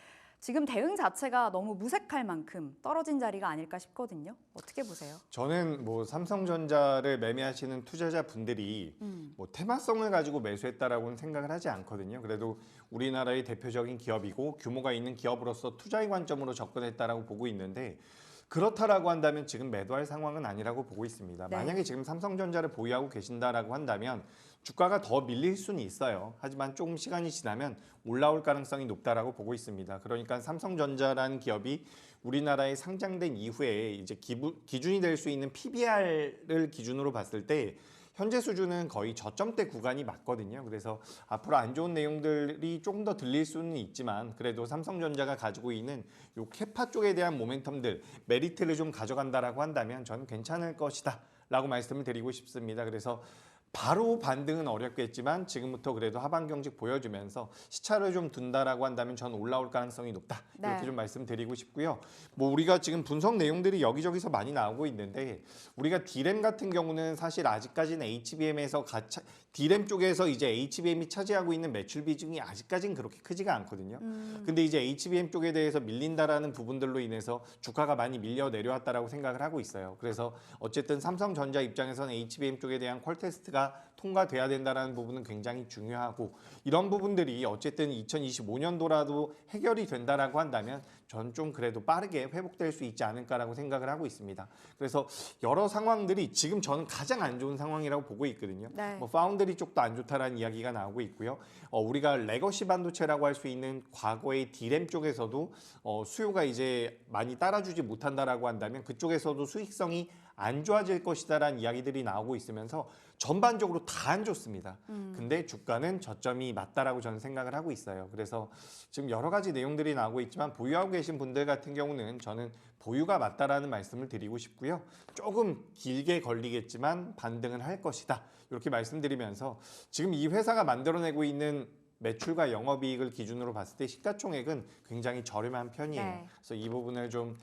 지금 대응 자체가 너무 무색할 만큼 떨어진 자리가 아닐까 싶거든요. 어떻게 보세요? 저는 뭐 삼성전자를 매매하시는 투자자분들이 뭐 테마성을 가지고 매수했다라고는 생각을 하지 않거든요. 그래도 우리나라의 대표적인 기업이고 규모가 있는 기업으로서 투자의 관점으로 접근했다라고 보고 있는데 그렇다라고 한다면 지금 매도할 상황은 아니라고 보고 있습니다. 네. 만약에 지금 삼성전자를 보유하고 계신다라고 한다면 주가가 더 밀릴 수는 있어요. 하지만 조금 시간이 지나면 올라올 가능성이 높다라고 보고 있습니다. 그러니까 삼성전자라는 기업이 우리나라에 상장된 이후에 이제 기준이 될 수 있는 PBR을 기준으로 봤을 때 현재 수준은 거의 저점대 구간이 맞거든요. 그래서 앞으로 안 좋은 내용들이 조금 더 들릴 수는 있지만 그래도 삼성전자가 가지고 있는 요 캐파 쪽에 대한 모멘텀들, 메리트를 좀 가져간다라고 한다면 저는 괜찮을 것이다 라고 말씀을 드리고 싶습니다. 그래서 바로 반등은 어렵겠지만 지금부터 그래도 하반 경직 보여주면서 시차를 좀 둔다라고 한다면 저는 올라올 가능성이 높다. 이렇게 네. 좀 말씀드리고 싶고요. 뭐 우리가 지금 분석 내용들이 여기저기서 많이 나오고 있는데 우리가 D램 같은 경우는 사실 아직까지는 HBM에서 D램 쪽에서 이제 HBM이 차지하고 있는 매출 비중이 아직까지는 그렇게 크지가 않거든요. 근데 이제 HBM 쪽에 대해서 밀린다라는 부분들로 인해서 주가가 많이 밀려 내려왔다라고 생각을 하고 있어요. 그래서 어쨌든 삼성전자 입장에서는 HBM 쪽에 대한 퀄 테스트가 통과돼야 된다는 부분은 굉장히 중요하고 이런 부분들이 어쨌든 2025년도라도 해결이 된다라고 한다면 전 좀 그래도 빠르게 회복될 수 있지 않을까라고 생각을 하고 있습니다. 그래서 여러 상황들이 지금 저는 가장 안 좋은 상황이라고 보고 있거든요. 네. 뭐 파운드리 쪽도 안 좋다라는 이야기가 나오고 있고요. 우리가 레거시 반도체라고 할 수 있는 과거의 D램 쪽에서도 수요가 이제 많이 따라주지 못한다라고 한다면 그쪽에서도 수익성이 안 좋아질 것이다라는 이야기들이 나오고 있으면서 전반적으로 다 안 좋습니다. 근데 주가는 저점이 맞다라고 저는 생각을 하고 있어요. 그래서 지금 여러 가지 내용들이 나오고 있지만 보유하고 계신 분들 같은 경우는 저는 보유가 맞다라는 말씀을 드리고 싶고요. 조금 길게 걸리겠지만 반등은 할 것이다. 이렇게 말씀드리면서 지금 이 회사가 만들어내고 있는 매출과 영업이익을 기준으로 봤을 때 시가총액은 굉장히 저렴한 편이에요. 네. 그래서 이 부분을 좀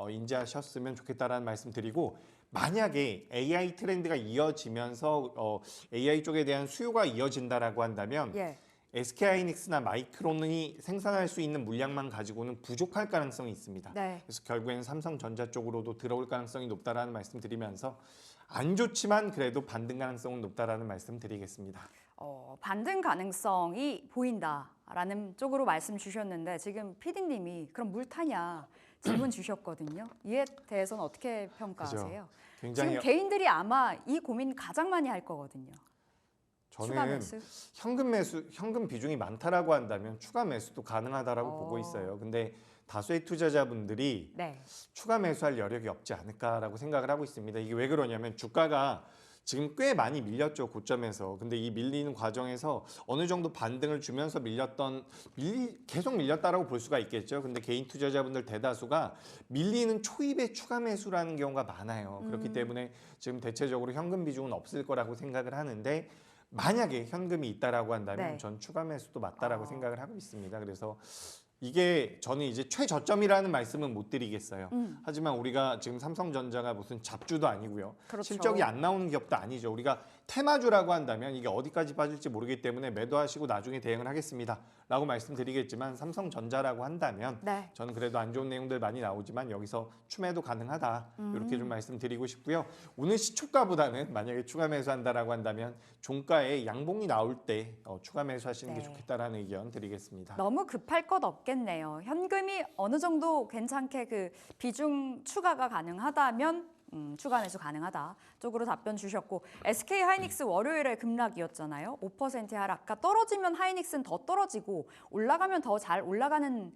인지하셨으면 좋겠다라는 말씀 드리고 만약에 AI 트렌드가 이어지면서 AI 쪽에 대한 수요가 이어진다라고 한다면 예. SK하이닉스나 마이크론이 생산할 수 있는 물량만 가지고는 부족할 가능성이 있습니다. 네. 그래서 결국에는 삼성전자 쪽으로도 들어올 가능성이 높다라는 말씀 드리면서 안 좋지만 그래도 반등 가능성은 높다라는 말씀 드리겠습니다. 반등 가능성이 보인다라는 쪽으로 말씀 주셨는데 지금 PD님이 그럼 물 타냐 질문 주셨거든요. 이에 대해서는 어떻게 평가하세요? 굉장히 지금 개인들이 아마 이 고민 가장 많이 할 거거든요. 추가 저는 매수. 현금 비중이 많다라고 한다면 추가 매수도 가능하다라고 보고 있어요. 근데 다수의 투자자분들이 네. 추가 매수할 여력이 없지 않을까라고 생각을 하고 있습니다. 이게 왜 그러냐면 주가가 지금 꽤 많이 밀렸죠, 고점에서. 근데 이 밀리는 과정에서 어느 정도 반등을 주면서 계속 밀렸다라고 볼 수가 있겠죠. 근데 개인 투자자분들 대다수가 밀리는 초입에 추가 매수라는 경우가 많아요. 그렇기 때문에 지금 대체적으로 현금 비중은 없을 거라고 생각을 하는데 만약에 현금이 있다라고 한다면 네. 전 추가 매수도 맞다라고 생각을 하고 있습니다. 그래서 이게 저는 이제 최저점이라는 말씀은 못 드리겠어요. 하지만 우리가 지금 삼성전자가 무슨 잡주도 아니고요. 그렇죠. 실적이 안 나오는 기업도 아니죠. 우리가 테마주라고 한다면 이게 어디까지 빠질지 모르기 때문에 매도하시고 나중에 대응을 하겠습니다. 라고 말씀드리겠지만 삼성전자라고 한다면 네. 저는 그래도 안 좋은 내용들 많이 나오지만 여기서 추매도 가능하다. 이렇게 좀 말씀드리고 싶고요. 오늘 시초가보다는 만약에 추가 매수한다라고 한다면 종가에 양봉이 나올 때 추가 매수하시는 게 네. 좋겠다라는 의견 드리겠습니다. 너무 급할 것 없겠네요. 현금이 어느 정도 괜찮게 그 비중 추가가 가능하다면 추가 매수 가능하다 쪽으로 답변 주셨고 SK 하이닉스 월요일에 급락이었잖아요. 5% 하락. 아까 떨어지면 하이닉스는 더 떨어지고 올라가면 더 잘 올라가는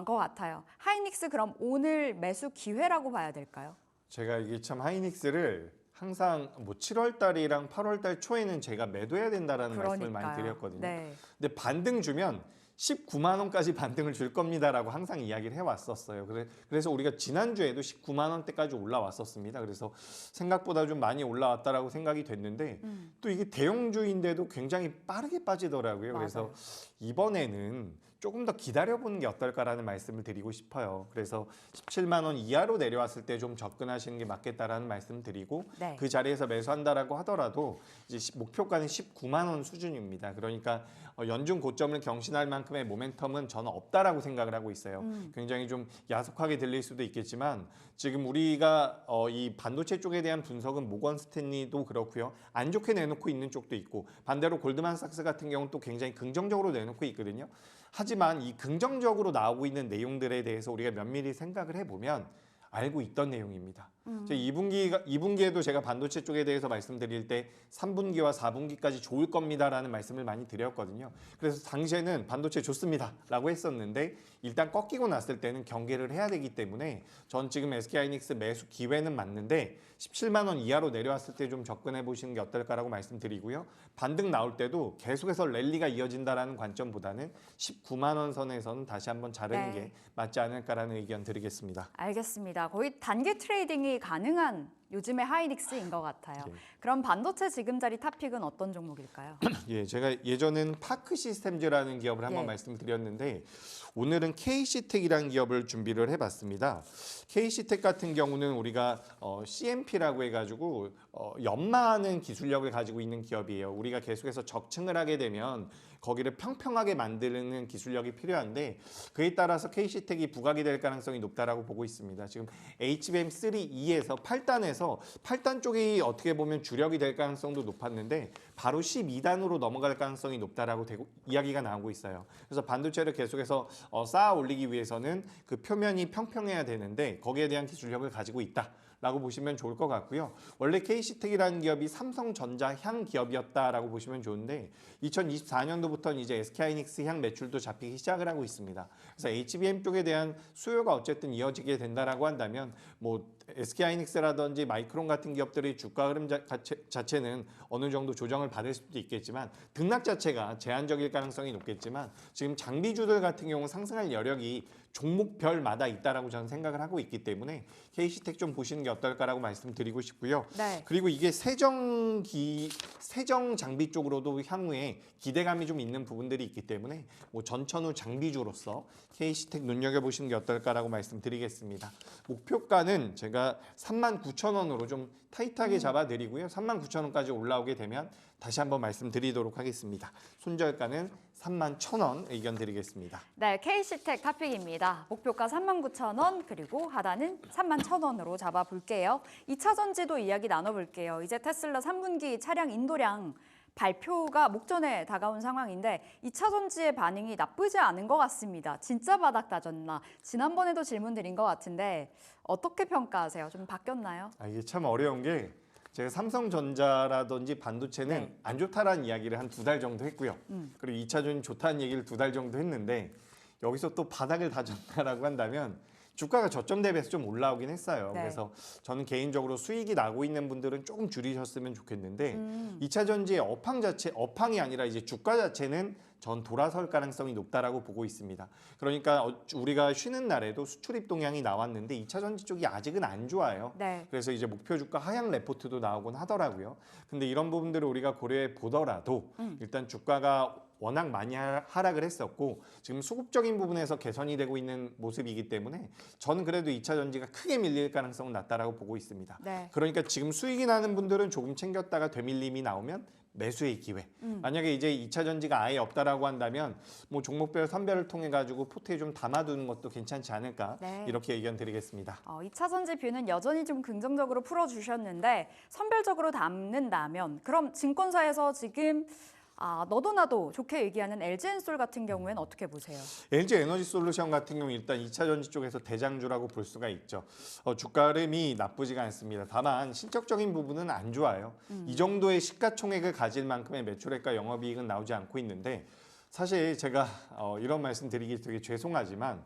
것 같아요. 하이닉스 그럼 오늘 매수 기회라고 봐야 될까요? 제가 이게 참 하이닉스를 항상 뭐 7월 달이랑 8월 달 초에는 제가 매도해야 된다라는 말씀을 많이 그러니까요. 드렸거든요. 네. 근데 반등 주면 19만 원까지 반등을 줄 겁니다라고 항상 이야기를 해왔었어요. 그래서 우리가 지난주에도 19만 원대까지 올라왔었습니다. 그래서 생각보다 좀 많이 올라왔다라고 생각이 됐는데 또 이게 대형주인데도 굉장히 빠르게 빠지더라고요. 그래서 맞아요. 이번에는 조금 더 기다려보는 게 어떨까라는 말씀을 드리고 싶어요. 그래서 17만 원 이하로 내려왔을 때 좀 접근하시는 게 맞겠다라는 말씀 드리고 네. 그 자리에서 매수한다라고 하더라도 이제 목표가는 19만 원 수준입니다. 그러니까 연중 고점을 경신할 만큼의 모멘텀은 저는 없다라고 생각을 하고 있어요. 굉장히 좀 야속하게 들릴 수도 있겠지만 지금 우리가 이 반도체 쪽에 대한 분석은 모건 스탠리도 그렇고요. 안 좋게 내놓고 있는 쪽도 있고 반대로 골드만삭스 같은 경우는 또 굉장히 긍정적으로 내놓고 있거든요. 하지만 이 긍정적으로 나오고 있는 내용들에 대해서 우리가 면밀히 생각을 해보면 알고 있던 내용입니다. 2분기에도 제가 반도체 쪽에 대해서 말씀드릴 때 3분기와 4분기까지 좋을 겁니다라는 말씀을 많이 드렸거든요. 그래서 당시에는 반도체 좋습니다라고 했었는데 일단 꺾이고 났을 때는 경계를 해야 되기 때문에 전 지금 SK하이닉스 매수 기회는 맞는데 17만 원 이하로 내려왔을 때 좀 접근해 보시는 게 어떨까라고 말씀드리고요. 반등 나올 때도 계속해서 랠리가 이어진다라는 관점보다는 19만 원 선에서는 다시 한번 자르는 네. 게 맞지 않을까라는 의견 드리겠습니다. 알겠습니다. 거의 단기 트레이딩이 가능한 요즘의 하이닉스인 것 같아요. 네. 그럼 반도체 지금 자리 탑픽은 어떤 종목일까요? 예, 제가 예전에는 파크 시스템즈라는 기업을 한번 예. 말씀드렸는데 오늘은 KC텍이라는 기업을 준비를 해봤습니다. KC텍 같은 경우는 우리가 CMP라고 해가지고 연마하는 기술력을 가지고 있는 기업이에요. 우리가 계속해서 적층을 하게 되면 거기를 평평하게 만드는 기술력이 필요한데 그에 따라서 KC텍이 부각이 될 가능성이 높다라고 보고 있습니다. 지금 HBM3E에서 8단에서 쪽이 어떻게 보면 주력이 될 가능성도 높았는데 바로 12단으로 넘어갈 가능성이 높다라고 이야기가 나오고 있어요. 그래서 반도체를 계속해서 쌓아 올리기 위해서는 그 표면이 평평해야 되는데 거기에 대한 기술력을 가지고 있다. 라고 보시면 좋을 것 같고요. 원래 KC텍이라는 기업이 삼성전자 향 기업이었다라고 보시면 좋은데 2024년도부터는 이제 SK하이닉스 향 매출도 잡히기 시작을 하고 있습니다. 그래서 HBM 쪽에 대한 수요가 어쨌든 이어지게 된다라고 한다면 뭐 SK하이닉스라든지 마이크론 같은 기업들의 주가 흐름 자체는 어느 정도 조정을 받을 수도 있겠지만 등락 자체가 제한적일 가능성이 높겠지만 지금 장비주들 같은 경우 상승할 여력이 종목별마다 있다라고 저는 생각을 하고 있기 때문에 KC텍 좀 보시는 게 어떨까라고 말씀드리고 싶고요. 네. 그리고 이게 세정 장비 쪽으로도 향후에 기대감이 좀 있는 부분들이 있기 때문에 뭐 전천후 장비주로서 KC텍 눈여겨보시는 게 어떨까라고 말씀드리겠습니다. 목표가는 제가 39,000원으로 좀 타이트하게 잡아드리고요. 39,000원까지 올라오게 되면 다시 한번 말씀드리도록 하겠습니다. 손절가는 31,000원 의견 드리겠습니다. 네, KC텍 탑픽입니다. 목표가 39,000원 그리고 하단은 31,000원으로 잡아볼게요. 2차 전지도 이야기 나눠볼게요. 이제 테슬라 3분기 차량 인도량 발표가 목전에 다가온 상황인데 2차 전지의 반응이 나쁘지 않은 것 같습니다. 진짜 바닥 다졌나? 지난번에도 질문 드린 것 같은데 어떻게 평가하세요? 좀 바뀌었나요? 이게 참 어려운 게 제가 삼성전자라든지 반도체는 네. 안 좋다라는 이야기를 한 2달 정도 했고요. 그리고 2차 전지 좋다는 얘기를 2달 정도 했는데 여기서 또 바닥을 다졌다라고 한다면 주가가 저점 대비해서 좀 올라오긴 했어요. 네. 그래서 저는 개인적으로 수익이 나고 있는 분들은 조금 줄이셨으면 좋겠는데 2차 전지의 업황이 아니라 이제 주가 자체는 전 돌아설 가능성이 높다라고 보고 있습니다. 그러니까 우리가 쉬는 날에도 수출입 동향이 나왔는데 2차 전지 쪽이 아직은 안 좋아요. 네. 그래서 이제 목표 주가 하향 레포트도 나오곤 하더라고요. 근데 이런 부분들을 우리가 고려해 보더라도 일단 주가가 워낙 많이 하락을 했었고 지금 수급적인 부분에서 개선이 되고 있는 모습이기 때문에 저는 그래도 2차 전지가 크게 밀릴 가능성은 낮다라고 보고 있습니다. 네. 그러니까 지금 수익이 나는 분들은 조금 챙겼다가 되밀림이 나오면 매수의 기회. 만약에 이제 2차 전지가 아예 없다라고 한다면 뭐 종목별 선별을 통해 가지고 포트에 좀 담아두는 것도 괜찮지 않을까 네. 이렇게 의견 드리겠습니다. 2차 전지 뷰는 여전히 좀 긍정적으로 풀어주셨는데 선별적으로 담는다면 그럼 증권사에서 지금 너도 나도 좋게 얘기하는 LG엔솔 같은 경우에는 어떻게 보세요? LG 에너지 솔루션 같은 경우 일단 2차 전지 쪽에서 대장주라고 볼 수가 있죠. 주가 흐름이 나쁘지가 않습니다. 다만 실적적인 부분은 안 좋아요. 이 정도의 시가총액을 가질 만큼의 매출액과 영업이익은 나오지 않고 있는데 사실 제가 이런 말씀 드리기 되게 죄송하지만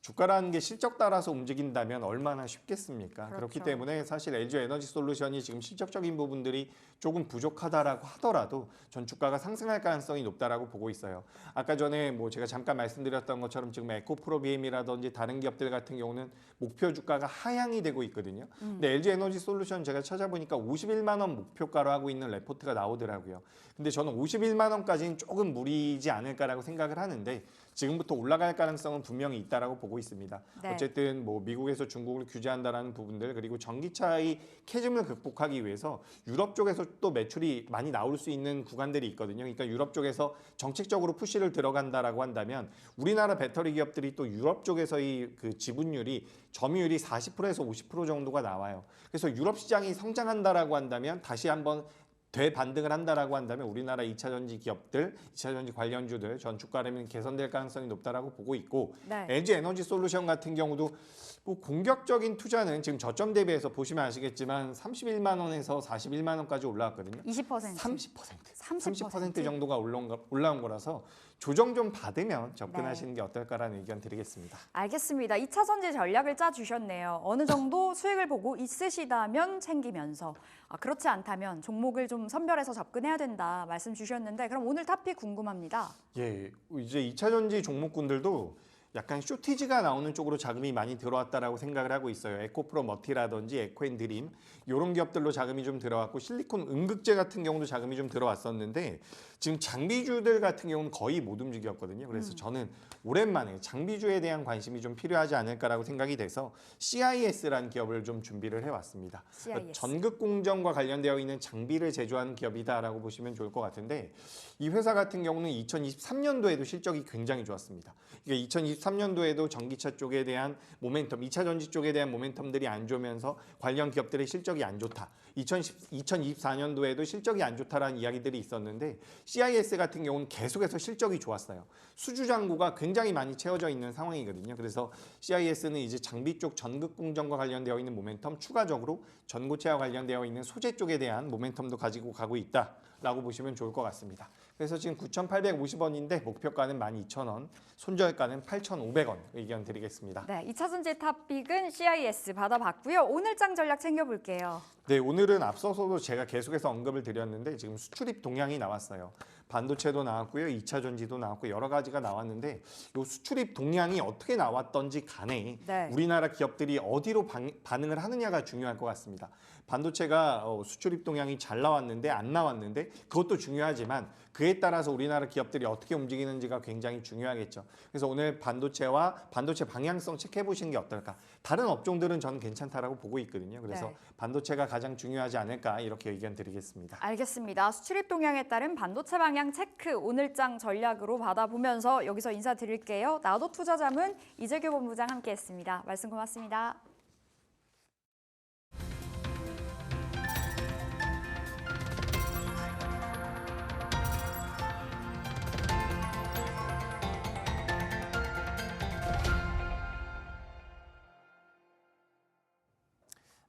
주가라는 게 실적 따라서 움직인다면 얼마나 쉽겠습니까? 그렇죠. 그렇기 때문에 사실 LG 에너지 솔루션이 지금 실적적인 부분들이 조금 부족하다라고 하더라도 전 주가가 상승할 가능성이 높다라고 보고 있어요. 아까 전에 뭐 제가 잠깐 말씀드렸던 것처럼 지금 에코프로비엠이라든지 다른 기업들 같은 경우는 목표 주가가 하향이 되고 있거든요. 근데 LG 에너지 솔루션 제가 찾아보니까 51만 원 목표가로 하고 있는 레포트가 나오더라고요. 근데 저는 51만 원까지는 조금 무리지 않을까라고 생각을 하는데 지금부터 올라갈 가능성은 분명히 있다라고 보고 있습니다. 네. 어쨌든 뭐 미국에서 중국을 규제한다라는 부분들 그리고 전기차의 캐즘을 극복하기 위해서 유럽 쪽에서 또 매출이 많이 나올 수 있는 구간들이 있거든요. 그러니까 유럽 쪽에서 정책적으로 푸시를 들어간다라고 한다면 우리나라 배터리 기업들이 또 유럽 쪽에서의 그 지분율이 점유율이 40%에서 50% 정도가 나와요. 그래서 유럽 시장이 성장한다라고 한다면 다시 한번 되반등을 한다라고 한다면 우리나라 2차 전지 기업들, 2차 전지 관련주들 전 주가 흐름이 개선될 가능성이 높다라고 보고 있고 네. LG 에너지 솔루션 같은 경우도 뭐 공격적인 투자는 지금 저점 대비해서 보시면 아시겠지만 31만 원에서 41만 원까지 올라왔거든요. 20%. 30% 정도가 올라온 거라서 조정 좀 받으면 접근하시는 게 어떨까라는 의견 드리겠습니다. 알겠습니다. 2차 전지 전략을 짜주셨네요. 어느 정도 수익을 보고 있으시다면 챙기면서 그렇지 않다면 종목을 좀 선별해서 접근해야 된다 말씀 주셨는데 그럼 오늘 탑픽 궁금합니다. 예, 이제 2차 전지 종목군들도 약간 쇼티지가 나오는 쪽으로 자금이 많이 들어왔다라고 생각을 하고 있어요. 에코프로 머티라든지 에코앤드림 이런 기업들로 자금이 좀 들어왔고 실리콘 음극재 같은 경우도 자금이 좀 들어왔었는데 지금 장비주들 같은 경우는 거의 못 움직였거든요. 그래서 저는 오랜만에 장비주에 대한 관심이 좀 필요하지 않을까라고 생각이 돼서 CIS라는 기업을 좀 준비를 해왔습니다. CIS. 전극 공정과 관련되어 있는 장비를 제조하는 기업이다라고 보시면 좋을 것 같은데 이 회사 같은 경우는 2023년도에도 실적이 굉장히 좋았습니다. 그러니까 2023년도에도 전기차 쪽에 대한 모멘텀, 2차 전지 쪽에 대한 모멘텀들이 안 좋으면서 관련 기업들의 실적이 안 좋다. 2024년도에도 실적이 안 좋다라는 이야기들이 있었는데 CIS 같은 경우는 계속해서 실적이 좋았어요. 수주 잔고가 굉장히 많이 채워져 있는 상황이거든요. 그래서 CIS는 이제 장비 쪽 전극 공정과 관련되어 있는 모멘텀 추가적으로 전고체와 관련되어 있는 소재 쪽에 대한 모멘텀도 가지고 가고 있다라고 보시면 좋을 것 같습니다. 그래서 지금 9,850원인데 목표가는 12,000원, 손절가는 8,500원 의견 드리겠습니다. 네, 2차 전지 탑픽은 CIS 받아봤고요. 오늘장 전략 챙겨볼게요. 네, 오늘은 앞서서도 제가 계속해서 언급을 드렸는데 지금 수출입 동향이 나왔어요. 반도체도 나왔고요, 2차 전지도 나왔고 여러 가지가 나왔는데 이 수출입 동향이 어떻게 나왔던지 간에 네. 우리나라 기업들이 어디로 반응을 하느냐가 중요할 것 같습니다. 반도체가 수출입 동향이 잘 나왔는데 안 나왔는데 그것도 중요하지만 그에 따라서 우리나라 기업들이 어떻게 움직이는지가 굉장히 중요하겠죠. 그래서 오늘 반도체와 반도체 방향성 체크해 보시는 게 어떨까. 다른 업종들은 저는 괜찮다라고 보고 있거든요. 그래서 네. 반도체가 가장 중요하지 않을까 이렇게 의견 드리겠습니다. 알겠습니다. 수출입 동향에 따른 반도체 방향 체크 오늘장 전략으로 받아보면서 여기서 인사드릴게요. 나도 투자자문 이재규 본부장 함께했습니다. 말씀 고맙습니다.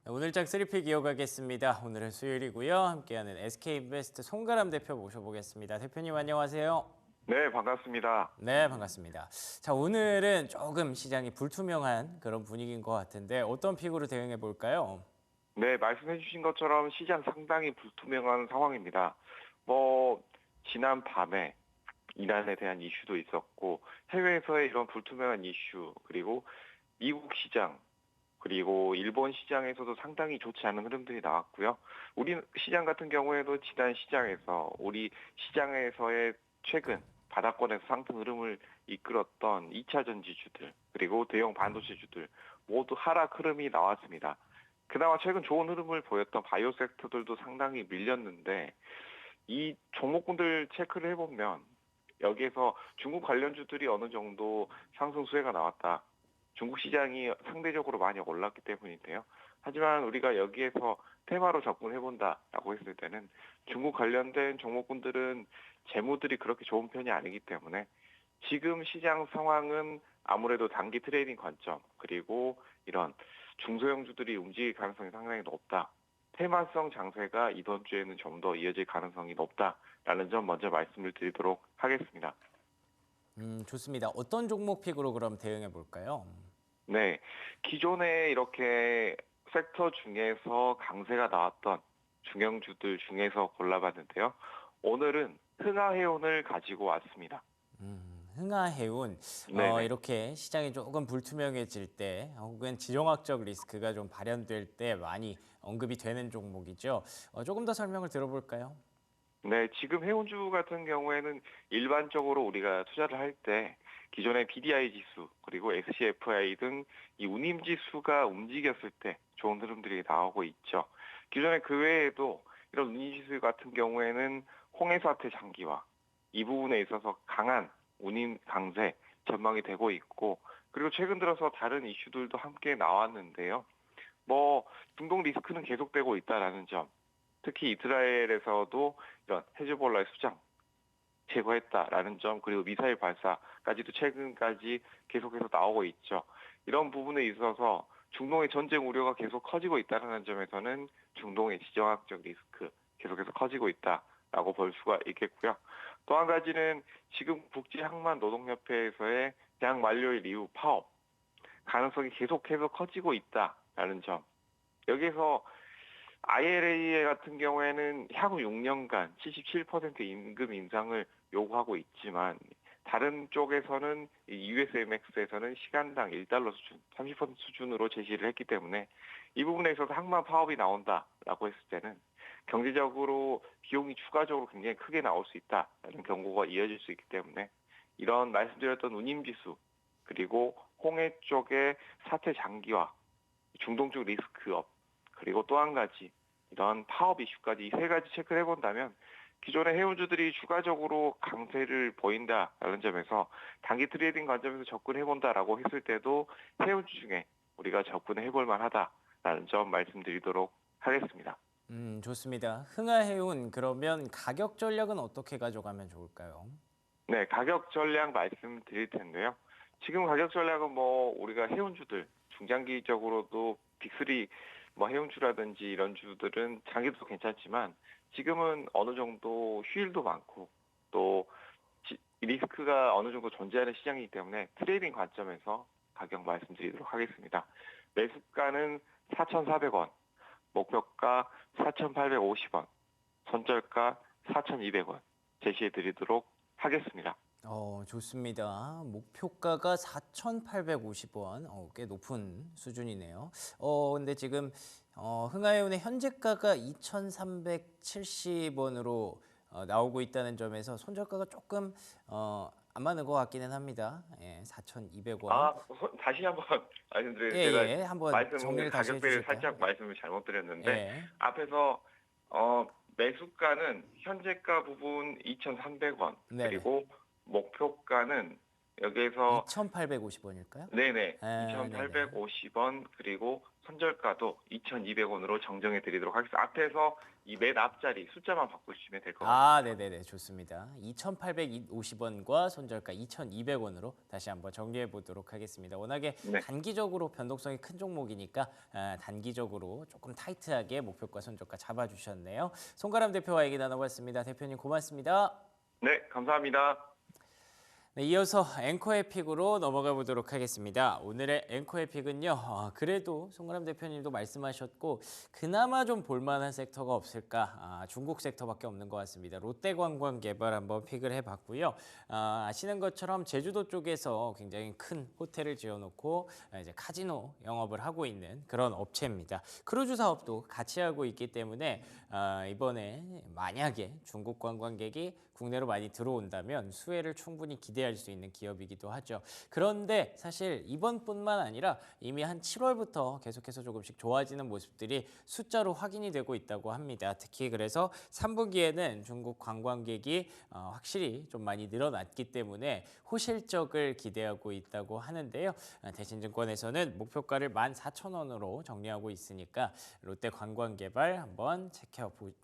오늘장 3픽 이어가겠습니다. 오늘은 수요일이고요. 함께하는 SK인베스트 송가람 대표 모셔보겠습니다. 대표님 안녕하세요. 네, 반갑습니다. 네, 반갑습니다. 자, 오늘은 조금 시장이 불투명한 그런 분위기인 것 같은데 어떤 픽으로 대응해 볼까요? 네, 말씀해 주신 것처럼 시장 상당히 불투명한 상황입니다. 지난 밤에 이란에 대한 이슈도 있었고 해외에서의 이런 불투명한 이슈 그리고 미국 시장 그리고 일본 시장에서도 상당히 좋지 않은 흐름들이 나왔고요. 우리 시장 같은 경우에도 지난 시장에서 우리 시장에서의 최근 바닥권에서 상승 흐름을 이끌었던 2차 전지주들 그리고 대형 반도체주들 모두 하락 흐름이 나왔습니다. 그나마 최근 좋은 흐름을 보였던 바이오 섹터들도 상당히 밀렸는데 이 종목군들 체크를 해보면 여기에서 중국 관련주들이 어느 정도 상승 수혜가 나왔다. 중국 시장이 상대적으로 많이 올랐기 때문인데요. 하지만 우리가 여기에서 테마로 접근해본다라고 했을 때는 중국 관련된 종목군들은 재무들이 그렇게 좋은 편이 아니기 때문에 지금 시장 상황은 아무래도 단기 트레이딩 관점 그리고 이런 중소형주들이 움직일 가능성이 상당히 높다. 테마성 장세가 이번 주에는 좀 더 이어질 가능성이 높다라는 점 먼저 말씀을 드리도록 하겠습니다. 좋습니다. 어떤 종목 픽으로 그럼 대응해 볼까요? 네, 기존에 이렇게 섹터 중에서 강세가 나왔던 중형주들 중에서 골라봤는데요. 오늘은 흥하해운을 가지고 왔습니다. 흥하해운 네네. 이렇게 시장이 조금 불투명해질 때 혹은 지정학적 리스크가 좀 발현될 때 많이 언급이 되는 종목이죠. 조금 더 설명을 들어볼까요? 네, 지금 해운주 같은 경우에는 일반적으로 우리가 투자를 할 때 기존의 BDI 지수 그리고 SCFI 등 이 운임 지수가 움직였을 때 좋은 흐름들이 나오고 있죠. 기존에 그 외에도 이런 운임 지수 같은 경우에는 홍해 사태 장기화 이 부분에 있어서 강한 운임 강세 전망이 되고 있고 그리고 최근 들어서 다른 이슈들도 함께 나왔는데요. 뭐 중동 리스크는 계속되고 있다라는 점, 특히 이스라엘에서도 이런 헤즈볼라의 수장 제거했다라는 점, 그리고 미사일 발사까지도 최근까지 계속해서 나오고 있죠. 이런 부분에 있어서 중동의 전쟁 우려가 계속 커지고 있다는 점에서는 중동의 지정학적 리스크 계속해서 커지고 있다라고 볼 수가 있겠고요. 또 한 가지는 지금 국제항만노동협회에서의 대학 만료일 이후 파업 가능성이 계속해서 커지고 있다라는 점. 여기서 ILA 같은 경우에는 향후 6년간 77% 임금 인상을 요구하고 있지만 다른 쪽에서는 USMX에서는 시간당 1달러 수준, 30% 수준으로 제시를 했기 때문에 이 부분에 있어서 항만 파업이 나온다라고 했을 때는 경제적으로 비용이 추가적으로 굉장히 크게 나올 수 있다라는 경고가 이어질 수 있기 때문에 이런 말씀드렸던 운임지수 그리고 홍해 쪽의 사태 장기화, 중동 쪽 리스크업 그리고 또 한 가지 이런 파업 이슈까지 이 세 가지 체크를 해본다면 기존의 해운주들이 추가적으로 강세를 보인다라는 점에서 단기 트레이딩 관점에서 접근해본다라고 했을 때도 해운주 중에 우리가 접근해볼 만하다라는 점 말씀드리도록 하겠습니다. 좋습니다. 흥하해운 그러면 가격 전략은 어떻게 가져가면 좋을까요? 네, 가격 전략 말씀드릴 텐데요. 지금 가격 전략은 뭐 우리가 해운주들 중장기적으로도 빅3 뭐 해운주라든지 이런 주들은 장기도 괜찮지만 지금은 어느 정도 휴일도 많고 또 리스크가 어느 정도 존재하는 시장이기 때문에 트레이딩 관점에서 가격 말씀드리도록 하겠습니다. 매수가는 4,400원, 목표가 4,850원, 선절가 4,200원 제시해드리도록 하겠습니다. 좋습니다. 목표가가 4,850원, 꽤 높은 수준이네요. 근데 지금 흥하해운의 현재가가 2,370원으로 나오고 있다는 점에서 손절가가 조금 안 맞는 것 같기는 합니다. 예, 4,200원. 다시 한번 말씀드리면 예, 제가 예, 한번 말씀 정리를 다시 가격대를 해주실까요? 살짝 말씀을 잘못 드렸는데 예. 앞에서 매수가는 현재가 부분 2,300원 네네. 그리고 목표가는 여기에서 2,850원일까요? 네네 네네. 2,850원 그리고 선절가도 2,200원으로 정정해 드리도록 하겠습니다. 앞에서 이 맨 앞자리 숫자만 바꾸시면 될 것 같습니다. 네네네, 좋습니다. 2,850원과 손절가 2,200원으로 다시 한번 정리해 보도록 하겠습니다. 워낙에 네. 단기적으로 변동성이 큰 종목이니까 단기적으로 조금 타이트하게 목표가 손절가 잡아주셨네요. 송가람 대표와 얘기 나눠봤습니다. 대표님 고맙습니다. 네, 감사합니다. 네, 이어서 앵커의 픽으로 넘어가 보도록 하겠습니다. 오늘의 앵커의 픽은요. 그래도 송가람 대표님도 말씀하셨고 그나마 좀 볼만한 섹터가 없을까? 중국 섹터밖에 없는 것 같습니다. 롯데관광개발 한번 픽을 해봤고요. 아시는 것처럼 제주도 쪽에서 굉장히 큰 호텔을 지어놓고 이제 카지노 영업을 하고 있는 그런 업체입니다. 크루즈 사업도 같이 하고 있기 때문에 이번에 만약에 중국 관광객이 국내로 많이 들어온다면 수혜를 충분히 기대할 수 있는 기업이기도 하죠. 그런데 사실 이번뿐만 아니라 이미 한 7월부터 계속해서 조금씩 좋아지는 모습들이 숫자로 확인이 되고 있다고 합니다. 특히 그래서 3분기에는 중국 관광객이 확실히 좀 많이 늘어났기 때문에 호실적을 기대하고 있다고 하는데요. 대신증권에서는 목표가를 14,000원으로 정리하고 있으니까 롯데관광개발 한번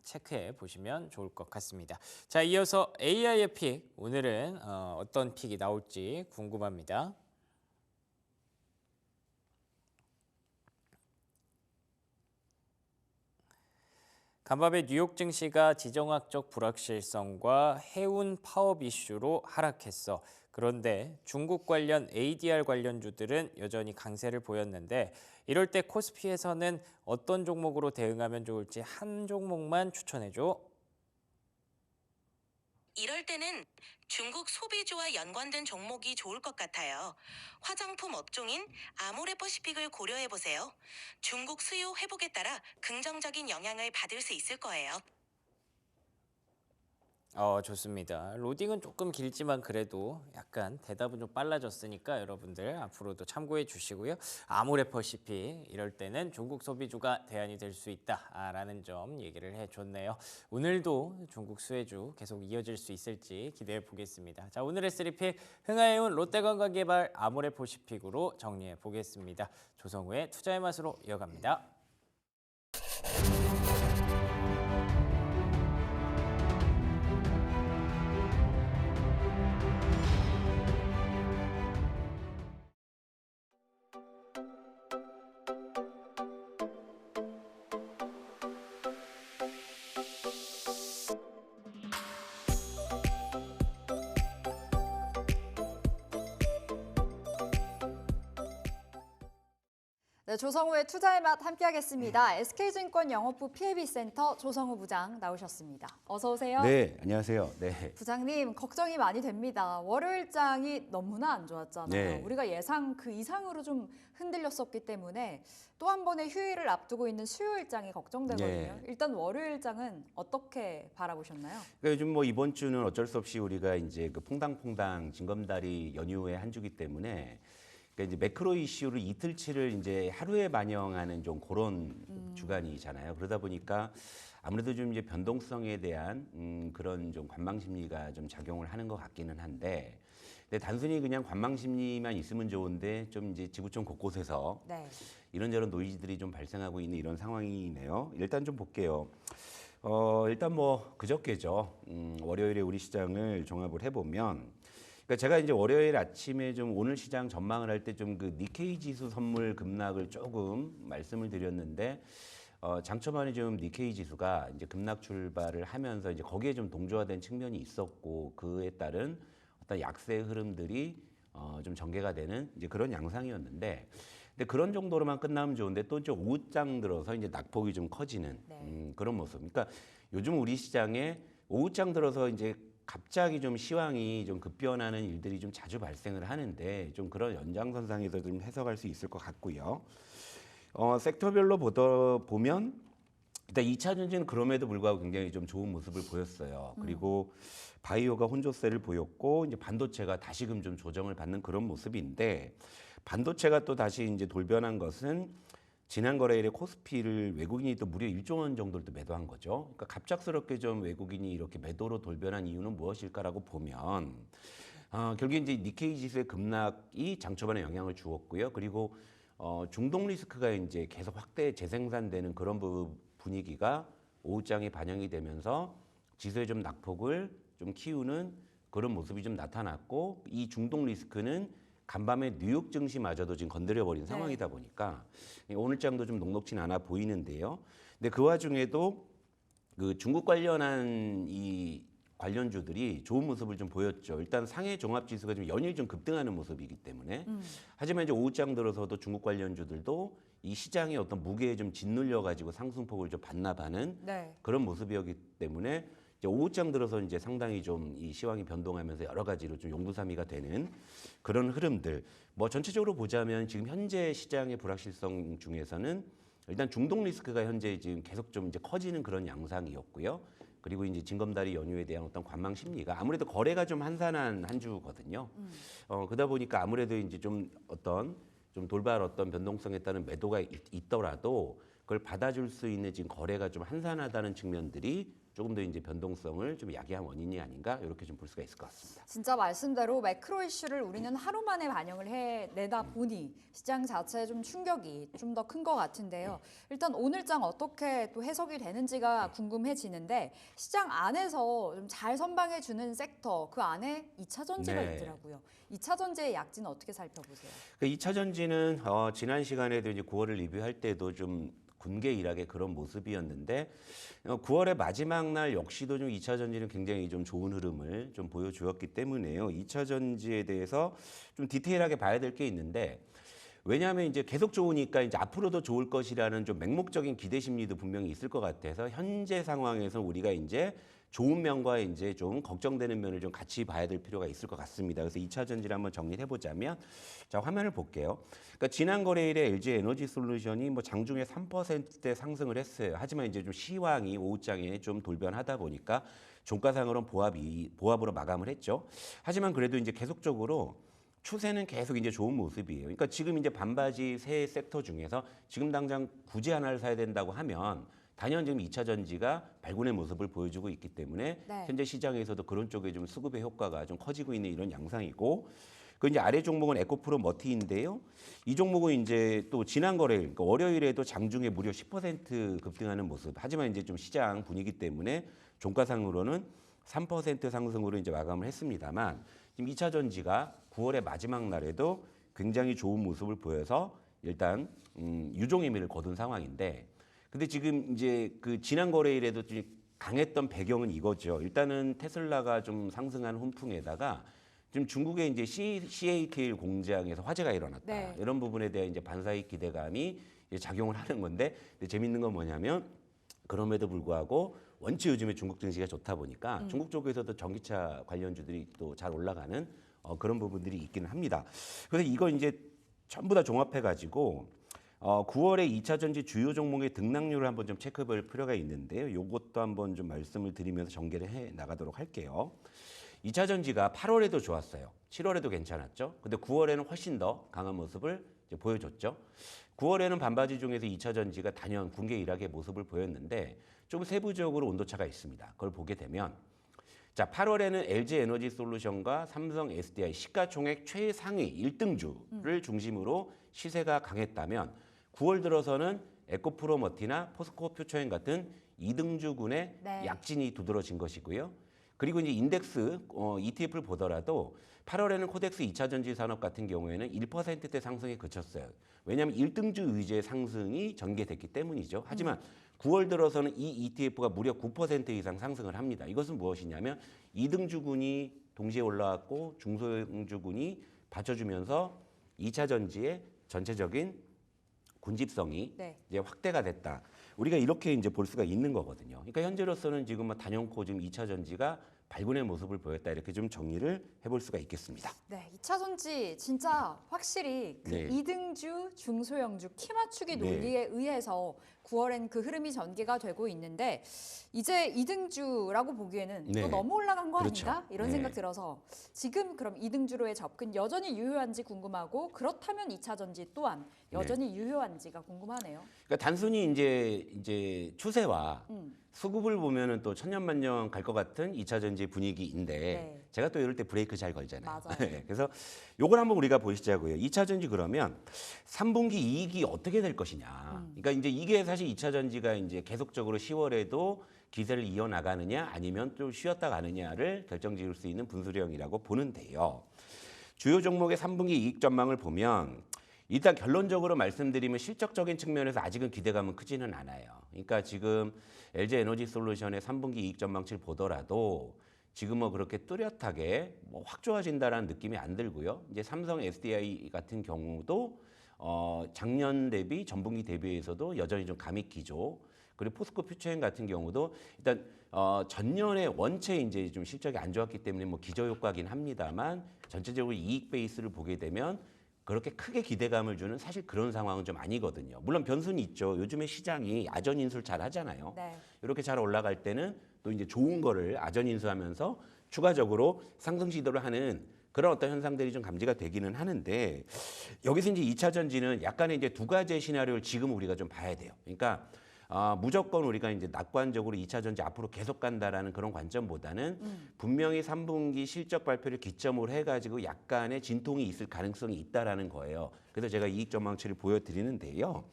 체크해 보시면 좋을 것 같습니다. 자, 이어서 AI의 픽, 오늘은 어떤 픽이 나올지 궁금합니다. 간밤에 뉴욕 증시가 지정학적 불확실성과 해운 파업 이슈로 하락했어. 그런데 중국 관련 ADR 관련주들은 여전히 강세를 보였는데 이럴 때 코스피에서는 어떤 종목으로 대응하면 좋을지 한 종목만 추천해줘. 이럴 때는 중국 소비주와 연관된 종목이 좋을 것 같아요. 화장품 업종인 아모레퍼시픽을 고려해보세요. 중국 수요 회복에 따라 긍정적인 영향을 받을 수 있을 거예요. 좋습니다. 로딩은 조금 길지만 그래도 약간 대답은 좀 빨라졌으니까 여러분들 앞으로도 참고해 주시고요. 아모레퍼시픽 이럴 때는 중국 소비주가 대안이 될 수 있다라는 점 얘기를 해줬네요. 오늘도 중국 수혜주 계속 이어질 수 있을지 기대해 보겠습니다. 자, 오늘의 3픽 흥하해운 롯데관광개발 아모레퍼시픽으로 정리해 보겠습니다. 조성우의 투자의 맛으로 이어갑니다. 네, 조성우의 투자의 맛 함께하겠습니다. SK증권 영업부 PAB센터 조성우 부장 나오셨습니다. 어서 오세요. 네, 안녕하세요. 네. 부장님, 걱정이 많이 됩니다. 월요일장이 너무나 안 좋았잖아요. 네. 우리가 예상 그 이상으로 좀 흔들렸었기 때문에 또 한 번의 휴일을 앞두고 있는 수요일장이 걱정되거든요. 네. 일단 월요일장은 어떻게 바라보셨나요? 그러니까 요즘 뭐 이번 주는 어쩔 수 없이 우리가 이제 그 퐁당퐁당 징검다리 연휴의 한 주기 때문에 그러니까 이제 매크로 이슈를 이틀치를 이제 하루에 반영하는 좀 그런 주간이잖아요. 그러다 보니까 아무래도 좀 이제 변동성에 대한 그런 좀 관망 심리가 좀 작용을 하는 것 같기는 한데, 근데 단순히 그냥 관망 심리만 있으면 좋은데 좀 이제 지구촌 곳곳에서 네. 이런저런 노이즈들이 좀 발생하고 있는 이런 상황이네요. 일단 좀 볼게요. 일단 뭐 그저께죠. 월요일에 우리 시장을 종합을 해보면. 그러니까 제가 이제 월요일 아침에 좀 오늘 시장 전망을 할 때 좀 그 니케이 지수 선물 급락을 조금 말씀을 드렸는데 장초반에 좀 니케이 지수가 이제 급락 출발을 하면서 이제 거기에 좀 동조화된 측면이 있었고 그에 따른 어떤 약세 흐름들이 좀 전개가 되는 이제 그런 양상이었는데, 근데 그런 정도로만 끝나면 좋은데 또 이제 오후장 들어서 이제 낙폭이 좀 커지는 그런 모습. 그러니까 요즘 우리 시장에 오후장 들어서 이제 갑자기 좀 시황이 좀 급변하는 일들이 좀 자주 발생을 하는데 좀 그런 연장선상에서 좀 해석할 수 있을 것 같고요. 섹터별로 보면 일단 2차 전지는 그럼에도 불구하고 굉장히 좀 좋은 모습을 보였어요. 그리고 바이오가 혼조세를 보였고 이제 반도체가 다시금 좀 조정을 받는 그런 모습인데, 반도체가 또 다시 이제 돌변한 것은 지난 거래일에 코스피를 외국인이 또 무려 1조 원 정도를 또 매도한 거죠. 그러니까 갑작스럽게 좀 외국인이 이렇게 매도로 돌변한 이유는 무엇일까라고 보면 결국에 이제 니케이 지수의 급락이 장초반에 영향을 주었고요. 그리고 중동 리스크가 이제 계속 확대 재생산되는 그런 분위기가 오후장에 반영이 되면서 지수의 좀 낙폭을 좀 키우는 그런 모습이 좀 나타났고, 이 중동 리스크는 간밤에 뉴욕 증시마저도 지금 건드려버린 상황이다 보니까 오늘장도 좀 녹록진 않아 보이는데요. 근데 그 와중에도 그 중국 관련한 이 관련주들이 좋은 모습을 좀 보였죠. 일단 상해 종합지수가 좀 연일 좀 급등하는 모습이기 때문에. 하지만 이제 오후장 들어서도 중국 관련주들도 이 시장의 어떤 무게에 좀 짓눌려 가지고 상승폭을 좀 반납하는 네. 그런 모습이었기 때문에 이제 오후장 들어서 이제 상당히 좀 이 시황이 변동하면서 여러 가지로 좀 용두사미가 되는 그런 흐름들. 뭐 전체적으로 보자면 지금 현재 시장의 불확실성 중에서는 일단 중동 리스크가 현재 지금 계속 좀 이제 커지는 그런 양상이었고요. 그리고 이제 징검다리 연휴에 대한 어떤 관망 심리가 아무래도 거래가 좀 한산한 한 주거든요. 그러다 보니까 아무래도 이제 좀 어떤 좀 돌발 어떤 변동성에 따른 매도가 있더라도 그걸 받아줄 수 있는 지금 거래가 좀 한산하다는 측면들이 조금 더 이제 변동성을 좀 야기한 원인이 아닌가 이렇게 좀 볼 수가 있을 것 같습니다. 진짜 말씀대로 매크로 이슈를 우리는 하루 만에 반영을 해내다 보니 시장 자체에 좀 충격이 좀 더 큰 것 같은데요. 일단 오늘장 어떻게 또 해석이 되는지가 궁금해지는데, 시장 안에서 좀 잘 선방해주는 섹터 그 안에 2차 전지가 네. 있더라고요. 2차 전지의 약진은 어떻게 살펴보세요? 그 2차 전지는 지난 시간에도 이제 9월을 리뷰할 때도 좀 군계일하게 그런 모습이었는데 9월의 마지막 날 역시도 좀 2차 전지는 굉장히 좀 좋은 흐름을 좀 보여주었기 때문에요. 2차 전지에 대해서 좀 디테일하게 봐야 될 게 있는데, 왜냐하면 이제 계속 좋으니까 이제 앞으로도 좋을 것이라는 좀 맹목적인 기대 심리도 분명히 있을 것 같아서 현재 상황에서 우리가 이제 좋은 면과 이제 좀 걱정되는 면을 좀 같이 봐야 될 필요가 있을 것 같습니다. 그래서 2차 전지를 한번 정리해 보자면, 자, 화면을 볼게요. 그러니까 지난 거래일에 LG 에너지 솔루션이 뭐 장중에 3%대 상승을 했어요. 하지만 이제 좀 시황이 오후장에 좀 돌변하다 보니까 종가상으로는 보합으로 마감을 했죠. 하지만 그래도 이제 계속적으로 추세는 계속 이제 좋은 모습이에요. 그러니까 지금 이제 반바지 세 섹터 중에서 지금 당장 굳이 하나를 사야 된다고 하면 단연 지금 2차 전지가 발군의 모습을 보여주고 있기 때문에 네. 현재 시장에서도 그런 쪽에 좀 수급의 효과가 좀 커지고 있는 이런 양상이고, 그 이제 아래 종목은 에코프로 머티인데요. 이 종목은 이제 또 지난 거래일, 그러니까 월요일에도 장중에 무려 10% 급등하는 모습. 하지만 이제 좀 시장 분위기 때문에 종가상으로는 3% 상승으로 이제 마감을 했습니다만, 지금 2차 전지가 9월의 마지막 날에도 굉장히 좋은 모습을 보여서 일단 유종 의미를 거둔 상황인데, 근데 지금 이제 그 지난 거래일에도 좀 강했던 배경은 이거죠. 일단은 테슬라가 좀 상승한 훈풍에다가 지금 중국의 이제 CATL 공장에서 화재가 일어났다. 네. 이런 부분에 대한 이제 반사익 기대감이 이제 작용을 하는 건데, 근데 재밌는 건 뭐냐면 그럼에도 불구하고 원체 요즘에 중국 증시가 좋다 보니까 중국 쪽에서도 전기차 관련주들이 또 잘 올라가는 그런 부분들이 있기는 합니다. 그래서 이거 이제 전부 다 종합해 가지고 9월에 2차 전지 주요 종목의 등락률을 한번 좀 체크해볼 필요가 있는데요. 이것도 한번 좀 말씀을 드리면서 전개를 해 나가도록 할게요. 2차 전지가 8월에도 좋았어요. 7월에도 괜찮았죠. 근데 9월에는 훨씬 더 강한 모습을 이제 보여줬죠. 9월에는 반바지 중에서 2차 전지가 단연 군계 일학의 모습을 보였는데 좀 세부적으로 온도차가 있습니다. 그걸 보게 되면 자, 8월에는 LG 에너지 솔루션과 삼성 SDI 시가총액 최상위 1등주를 중심으로 시세가 강했다면 9월 들어서는 에코프로머티나 포스코 퓨처엔 같은 2등주군의 네. 약진이 두드러진 것이고요. 그리고 이제 인덱스 ETF를 보더라도 8월에는 코덱스 2차 전지 산업 같은 경우에는 1%대 상승에 그쳤어요. 왜냐하면 1등주 위주의 상승이 전개됐기 때문이죠. 하지만 9월 들어서는 이 ETF가 무려 9% 이상 상승을 합니다. 이것은 무엇이냐면 2등주군이 동시에 올라왔고 중소형주군이 받쳐주면서 2차 전지의 전체적인 군집성이 네. 이제 확대가 됐다. 우리가 이렇게 이제 볼 수가 있는 거거든요. 그러니까 현재로서는 지금 뭐 단연코 지금 2차 전지가 발군의 모습을 보였다, 이렇게 좀 정리를 해볼 수가 있겠습니다. 네, 2차 전지 진짜 확실히 그 네. 2등주, 중소형주 키 맞추기 네. 논리에 의해서 9월엔 그 흐름이 전개가 되고 있는데 이제 2등주라고 보기에는 네. 또 너무 올라간 거 그렇죠. 아닌가? 이런 네. 생각 들어서 지금 그럼 2등주로의 접근 여전히 유효한지 궁금하고, 그렇다면 2차 전지 또한 여전히 유효한지가 궁금하네요. 그러니까 단순히 이제 추세와 수급을 보면은 또 천년만년 갈 것 같은 2차 전지 분위기인데 네. 제가 또 이럴 때 브레이크 잘 걸잖아요. 맞아요. 그래서 요걸 한번 우리가 보시자고요. 2차 전지 그러면 3분기 이익이 어떻게 될 것이냐. 그러니까 이제 이게 사실 2차 전지가 이제 계속적으로 10월에도 기세를 이어나가느냐 아니면 좀 쉬었다 가느냐를 결정지을 수 있는 분수령이라고 보는데요. 주요 종목의 3분기 이익 전망을 보면 일단 결론적으로 말씀드리면 실적적인 측면에서 아직은 기대감은 크지는 않아요. 그러니까 지금 LG 에너지 솔루션의 3분기 이익 전망치를 보더라도 지금 뭐 그렇게 뚜렷하게 뭐 확 좋아진다라는 느낌이 안 들고요. 이제 삼성 SDI 같은 경우도 작년 대비 전분기 대비해서도 여전히 좀 감익 기조, 그리고 포스코 퓨처엔 같은 경우도 일단 전년에 원체 이제 좀 실적이 안 좋았기 때문에 뭐 기저 효과긴 합니다만 전체적으로 이익 베이스를 보게 되면 그렇게 크게 기대감을 주는 사실 그런 상황은 좀 아니거든요. 물론 변수는 있죠. 요즘에 시장이 아전 인수를 잘 하잖아요. 네. 이렇게 잘 올라갈 때는 또 이제 좋은 거를 아전 인수하면서 추가적으로 상승 시도를 하는 그런 어떤 현상들이 좀 감지가 되기는 하는데, 여기서 이제 2차 전지는 약간의 이제 두 가지의 시나리오를 지금 우리가 좀 봐야 돼요. 그러니까 무조건 우리가 이제 낙관적으로 2차 전지 앞으로 계속 간다라는 그런 관점보다는 분명히 3분기 실적 발표를 기점으로 해가지고 약간의 진통이 있을 가능성이 있다라는 거예요. 그래서 제가 이익 전망치를 보여드리는데요.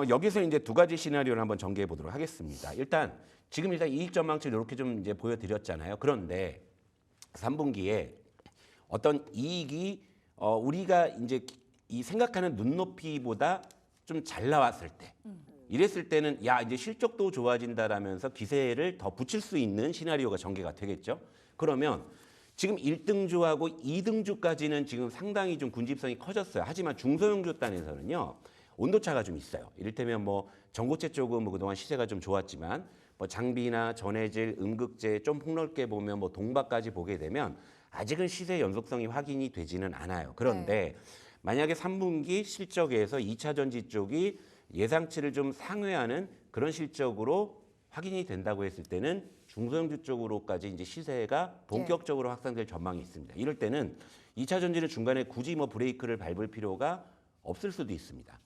여기서 이제 두 가지 시나리오를 한번 전개해 보도록 하겠습니다. 일단 이익 전망치를 이렇게 좀 이제 보여드렸잖아요. 그런데 3분기에 어떤 이익이 우리가 이제 이 생각하는 눈높이보다 좀 잘 나왔을 때, 이랬을 때는 야 이제 실적도 좋아진다라면서 기세를 더 붙일 수 있는 시나리오가 전개가 되겠죠. 그러면 지금 1등주하고 2등주까지는 지금 상당히 좀 군집성이 커졌어요. 하지만 중소형주 단에서는요 온도차가 좀 있어요. 이를테면 뭐 전고체 쪽은 뭐 그동안 시세가 좀 좋았지만 뭐 장비나 전해질, 음극재 좀 폭넓게 보면 뭐 동박까지 보게 되면 아직은 시세 연속성이 확인이 되지는 않아요. 그런데 만약에 3분기 실적에서 2차 전지 쪽이 예상치를 좀 상회하는 그런 실적으로 확인이 된다고 했을 때는 중소형주 쪽으로까지 이제 시세가 본격적으로 확산될 전망이 있습니다. 이럴 때는 2차 전지는 중간에 굳이 뭐 브레이크를 밟을 필요가 없을 수도 있습니다.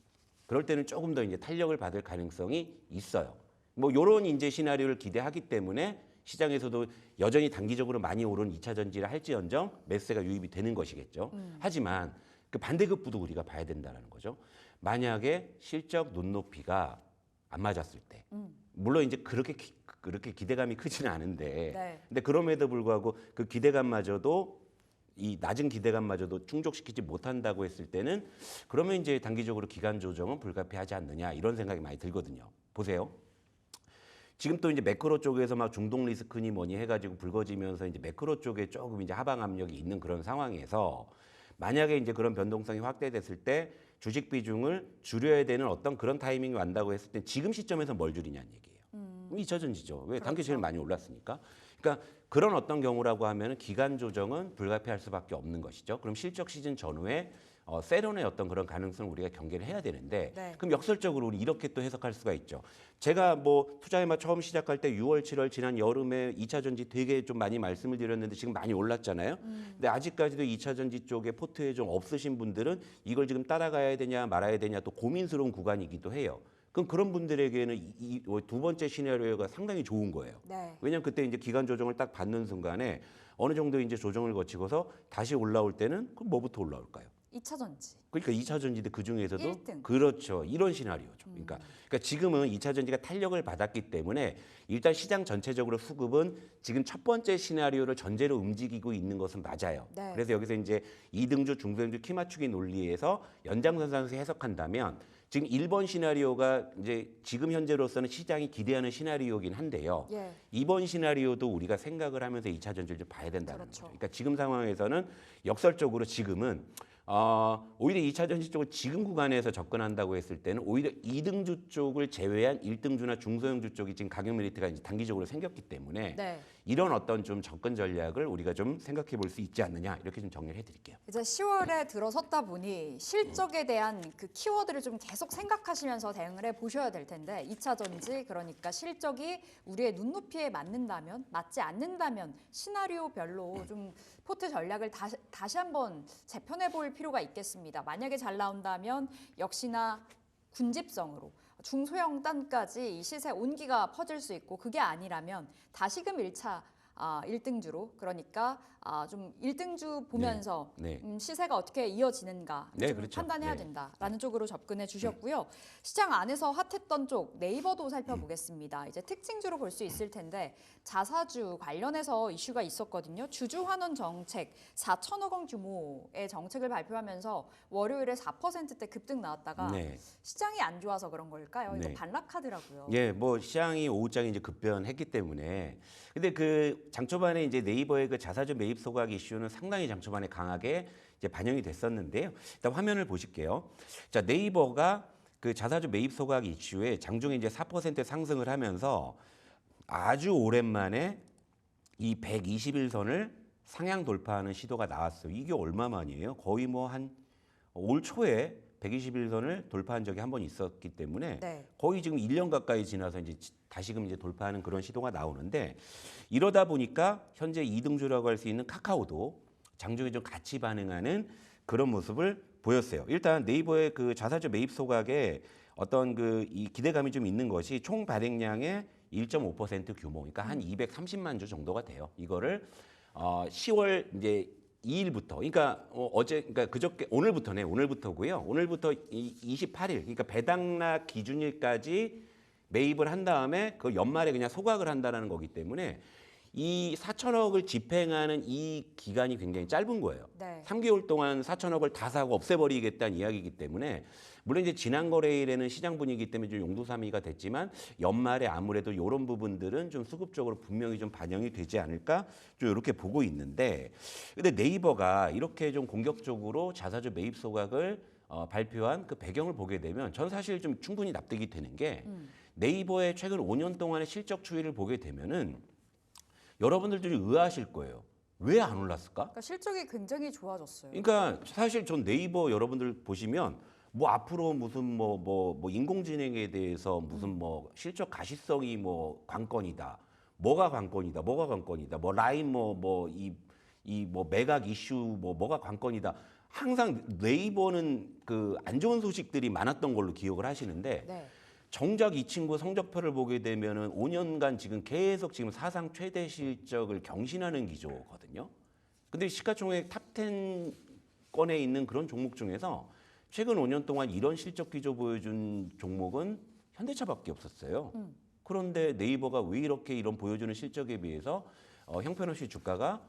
그럴 때는 조금 더 이제 탄력을 받을 가능성이 있어요. 뭐 이런 이제 시나리오를 기대하기 때문에 시장에서도 여전히 단기적으로 많이 오른 2차 전지를 할지언정 매수세가 유입이 되는 것이겠죠. 하지만 그 반대급부도 우리가 봐야 된다는 거죠. 만약에 실적 눈높이가 안 맞았을 때, 물론 이제 그렇게 기대감이 크지는 않은데, 네. 근데 그럼에도 불구하고 그 기대감마저도 이 낮은 기대감마저도 충족시키지 못한다고 했을 때는 그러면 이제 단기적으로 기간 조정은 불가피하지 않느냐 이런 생각이 많이 들거든요. 보세요. 지금 또 이제 매크로 쪽에서 막 중동 리스크니 뭐니 해가지고 불거지면서 이제 매크로 쪽에 조금 이제 하방 압력이 있는 그런 상황에서 만약에 이제 그런 변동성이 확대됐을 때 주식 비중을 줄여야 되는 어떤 그런 타이밍이 왔다고 했을 때 지금 시점에서 뭘 줄이냐는 얘기예요. 2차 전지죠. 왜? 단기 제일 많이 올랐으니까. 그러니까 그런 어떤 경우라고 하면 기간 조정은 불가피할 수밖에 없는 것이죠. 그럼 실적 시즌 전후에 세론의 어떤 그런 가능성을 우리가 경계를 해야 되는데 네. 그럼 역설적으로 우리 이렇게 또 해석할 수가 있죠. 제가 뭐 투자에만 처음 시작할 때 6월, 7월 지난 여름에 2차 전지 되게 좀 많이 말씀을 드렸는데 지금 많이 올랐잖아요. 근데 아직까지도 2차 전지 쪽에 포트에 좀 없으신 분들은 이걸 지금 따라가야 되냐 말아야 되냐 또 고민스러운 구간이기도 해요. 그럼 그런 분들에게는 이 두 번째 시나리오가 상당히 좋은 거예요. 네. 왜냐하면 그때 이제 기간 조정을 딱 받는 순간에 어느 정도 이제 조정을 거치고서 다시 올라올 때는 그럼 뭐부터 올라올까요? 2차 전지. 그러니까 2차 전지도 그 중에서도 1등. 그렇죠. 이런 시나리오죠. 그러니까 지금은 2차 전지가 탄력을 받았기 때문에 일단 시장 전체적으로 수급은 지금 첫 번째 시나리오를 전제로 움직이고 있는 것은 맞아요. 네. 그래서 여기서 이제 2등주, 중소형주 키 맞추기 논리에서 연장선상에서 해석한다면 지금 1번 시나리오가 이제 지금 현재로서는 시장이 기대하는 시나리오긴 한데요. 예. 2번 시나리오도 우리가 생각을 하면서 2차 전지를 좀 봐야 된다는 그렇죠. 거죠. 그러니까 지금 상황에서는 역설적으로 지금은 오히려 2차 전지 쪽을 지금 구간에서 접근한다고 했을 때는 오히려 2등주 쪽을 제외한 1등주나 중소형주 쪽이 지금 가격 메리트가 이제 단기적으로 생겼기 때문에 네. 이런 어떤 좀 접근 전략을 우리가 좀 생각해 볼 수 있지 않느냐 이렇게 좀 정리를 해드릴게요. 이제 10월에 들어섰다 보니 실적에 대한 그 키워드를 좀 계속 생각하시면서 대응을 해 보셔야 될 텐데 2차 전지 그러니까 실적이 우리의 눈높이에 맞는다면 맞지 않는다면 시나리오별로 좀 포트 전략을 다시 한번 재편해 볼 필요가 있겠습니다. 만약에 잘 나온다면 역시나 군집성으로 중소형 단까지 이 시세 온기가 퍼질 수 있고 그게 아니라면 다시금 1차 1등주로 그러니까 좀 1등주 보면서 네. 시세가 어떻게 이어지는가 네, 좀 그렇죠. 판단해야 네. 된다라는 쪽으로 접근해 주셨고요. 시장 안에서 핫했던 쪽 네이버도 살펴보겠습니다. 이제 특징주로 볼 수 있을 텐데 자사주 관련해서 이슈가 있었거든요. 주주 환원 정책 4천억 원 규모의 정책을 발표하면서 월요일에 4%대 급등 나왔다가 네. 시장이 안 좋아서 그런 걸까요? 이거 네. 반락하더라고요. 예, 뭐 시장이 오후장에 이제 급변했기 때문에 근데 그 장초반에 이제 네이버의 그 자사주 매입 소각 이슈는 상당히 장초반에 강하게 이제 반영이 됐었는데요. 일단 화면을 보실게요. 자, 네이버가 그 자사주 매입 소각 이슈에 장중에 이제 4% 상승을 하면서 아주 오랜만에 이 121선을 상향 돌파하는 시도가 나왔어요. 이게 얼마 만이에요? 거의 뭐 한 올 초에 121선을 돌파한 적이 한 번 있었기 때문에 네. 거의 지금 1년 가까이 지나서 이제 다시금 이제 돌파하는 그런 시도가 나오는데 이러다 보니까 현재 2등주라고 할 수 있는 카카오도 장중에 좀 같이 반응하는 그런 모습을 보였어요. 일단 네이버의 그 자사주 매입 소각에 어떤 그 이 기대감이 좀 있는 것이 총 발행량의 1.5% 규모, 그러니까 한 230만 주 정도가 돼요. 이거를 10월 이제 2일부터, 그러니까 그러니까 그저께 오늘부터고요. 오늘부터 28일, 그러니까 배당락 기준일까지 매입을 한 다음에 그 연말에 그냥 소각을 한다는 거기 때문에 이 4천억을 집행하는 이 기간이 굉장히 짧은 거예요. 네. 3개월 동안 4천억을 다 사고 없애버리겠다는 이야기이기 때문에 물론 이제 지난 거래일에는 시장 분위기 때문에 좀 용두사미가 됐지만 연말에 아무래도 이런 부분들은 좀 수급적으로 분명히 좀 반영이 되지 않을까 좀 이렇게 보고 있는데 근데 네이버가 이렇게 좀 공격적으로 자사주 매입 소각을 발표한 그 배경을 보게 되면 전 사실 좀 충분히 납득이 되는 게 네이버의 최근 5년 동안의 실적 추이를 보게 되면은 여러분들도 의아하실 거예요. 왜 안 올랐을까? 그러니까 실적이 굉장히 좋아졌어요. 그러니까 사실 전 네이버 여러분들 보시면 뭐 앞으로 무슨 뭐 인공지능에 대해서 무슨 뭐 실적 가시성이 뭐 관건이다. 뭐가 관건이다, 뭐가 관건이다, 뭐 라인 뭐 매각 이슈 뭐가 관건이다. 항상 네이버는 그 안 좋은 소식들이 많았던 걸로 기억을 하시는데 네. 정작 이 친구 성적표를 보게 되면은 5년간 지금 계속 지금 사상 최대 실적을 경신하는 기조거든요. 근데 시가총액 탑 10건에 있는 그런 종목 중에서 최근 5년 동안 이런 실적 기조 보여준 종목은 현대차밖에 없었어요. 그런데 네이버가 왜 이렇게 이런 보여주는 실적에 비해서 형편없이 주가가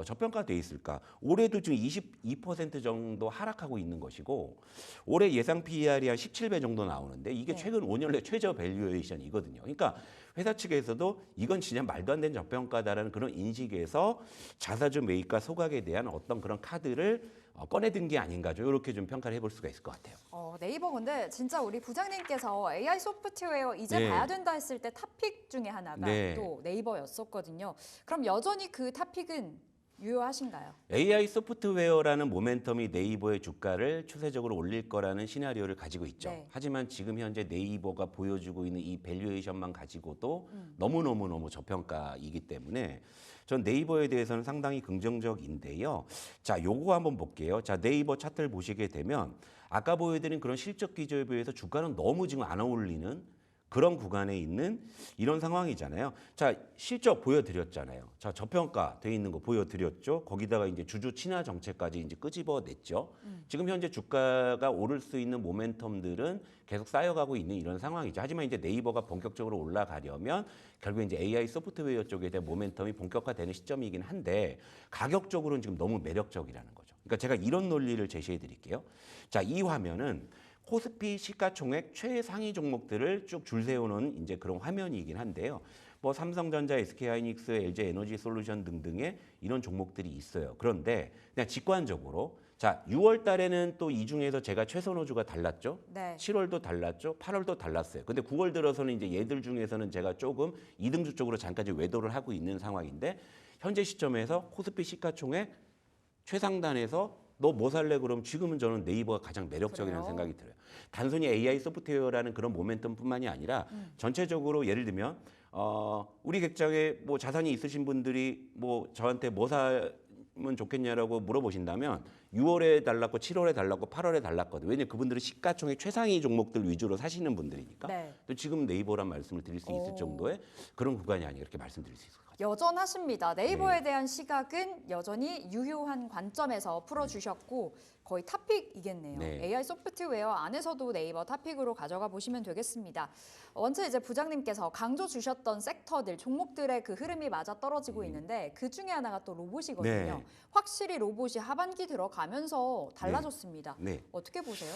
저평가돼 있을까? 올해도 지금 22% 정도 하락하고 있는 것이고 올해 예상 PER이 한 17배 정도 나오는데 이게 네. 최근 5년 내 최저 밸류에이션이거든요. 그러니까 회사 측에서도 이건 진짜 말도 안 되는 저평가다라는 그런 인식에서 자사주 매입과 소각에 대한 어떤 그런 카드를 꺼내든 게 아닌가죠. 이렇게 좀 평가를 해볼 수가 있을 것 같아요. 네이버 근데 진짜 우리 부장님께서 AI 소프트웨어 이제 네. 봐야 된다 했을 때 탑픽 중에 하나가 네. 또 네이버였었거든요. 그럼 여전히 그 탑픽은 유효하신가요? AI 소프트웨어라는 모멘텀이 네이버의 주가를 추세적으로 올릴 거라는 시나리오를 가지고 있죠. 네. 하지만 지금 현재 네이버가 보여주고 있는 이 밸류에이션만 가지고도 너무 저평가이기 때문에 전 네이버에 대해서는 상당히 긍정적인데요. 자, 요거 한번 볼게요. 자, 네이버 차트를 보시게 되면 아까 보여드린 그런 실적 기조에 비해서 주가는 너무 지금 안 어울리는 그런 구간에 있는 이런 상황이잖아요. 자, 실적 보여드렸잖아요. 자, 저평가 돼 있는 거 보여드렸죠. 거기다가 이제 주주 친화 정책까지 이제 끄집어냈죠. 지금 현재 주가가 오를 수 있는 모멘텀들은 계속 쌓여가고 있는 이런 상황이죠. 하지만 이제 네이버가 본격적으로 올라가려면 결국 이제 AI 소프트웨어 쪽에 대한 모멘텀이 본격화되는 시점이긴 한데 가격적으로는 지금 너무 매력적이라는 거죠. 그러니까 제가 이런 논리를 제시해 드릴게요. 자, 이 화면은 코스피 시가총액 최상위 종목들을 쭉 줄 세우는 이제 그런 화면이긴 한데요. 뭐 삼성전자, SK하이닉스, LG에너지솔루션 등등의 이런 종목들이 있어요. 그런데 그냥 직관적으로 자, 6월 달에는 또 이 중에서 제가 최선호주가 달랐죠. 네. 7월도 달랐죠. 8월도 달랐어요. 근데 9월 들어서는 이제 얘들 중에서는 제가 조금 이등주 쪽으로 잠깐 외도를 하고 있는 상황인데 현재 시점에서 코스피 시가총액 최상단에서 너 뭐 살래? 그럼 지금은 저는 네이버가 가장 매력적이라는 그래요? 생각이 들어요. 단순히 AI 소프트웨어라는 그런 모멘텀뿐만이 아니라 전체적으로 예를 들면 우리 객장에 뭐 자산이 있으신 분들이 뭐 저한테 뭐 사면 좋겠냐라고 물어보신다면 6월에 달랐고 7월에 달랐고 8월에 달랐거든요. 왜냐하면 그분들은 시가총액 최상위 종목들 위주로 사시는 분들이니까. 네. 또 지금 네이버란 말씀을 드릴 수 있을 오. 정도의 그런 구간이 아니라 이렇게 말씀드릴 수 있을 것 같아요. 여전하십니다. 네이버에 대한 시각은 여전히 유효한 관점에서 풀어주셨고 거의 탑픽이겠네요. 네. AI 소프트웨어 안에서도 네이버 탑픽으로 가져가 보시면 되겠습니다. 원체 이제 부장님께서 강조 주셨던 섹터들, 종목들의 그 흐름이 맞아 떨어지고 있는데 그 중에 하나가 또 로봇이거든요. 네. 확실히 로봇이 하반기 들어가면서 달라졌습니다. 네. 어떻게 보세요?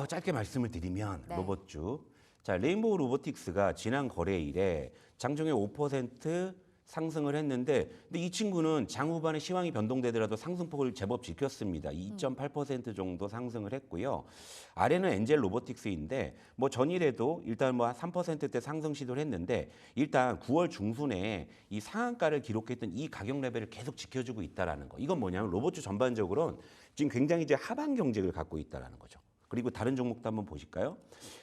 짧게 말씀을 드리면 네. 로봇주. 자, 레인보우 로보틱스가 지난 거래일에 장중에 5% 상승을 했는데 근데 이 친구는 장후반에 시황이 변동되더라도 상승폭을 제법 지켰습니다. 2.8% 정도 상승을 했고요. 아래는 엔젤 로보틱스인데 뭐 전일에도 일단 뭐 3%대 상승 시도를 했는데 일단 9월 중순에 이 상한가를 기록했던 이 가격 레벨을 계속 지켜주고 있다라는 거. 이건 뭐냐면 로봇주 전반적으로는 지금 굉장히 이제 하방 경직을 갖고 있다라는 거죠. 그리고 다른 종목도 한번 보실까요?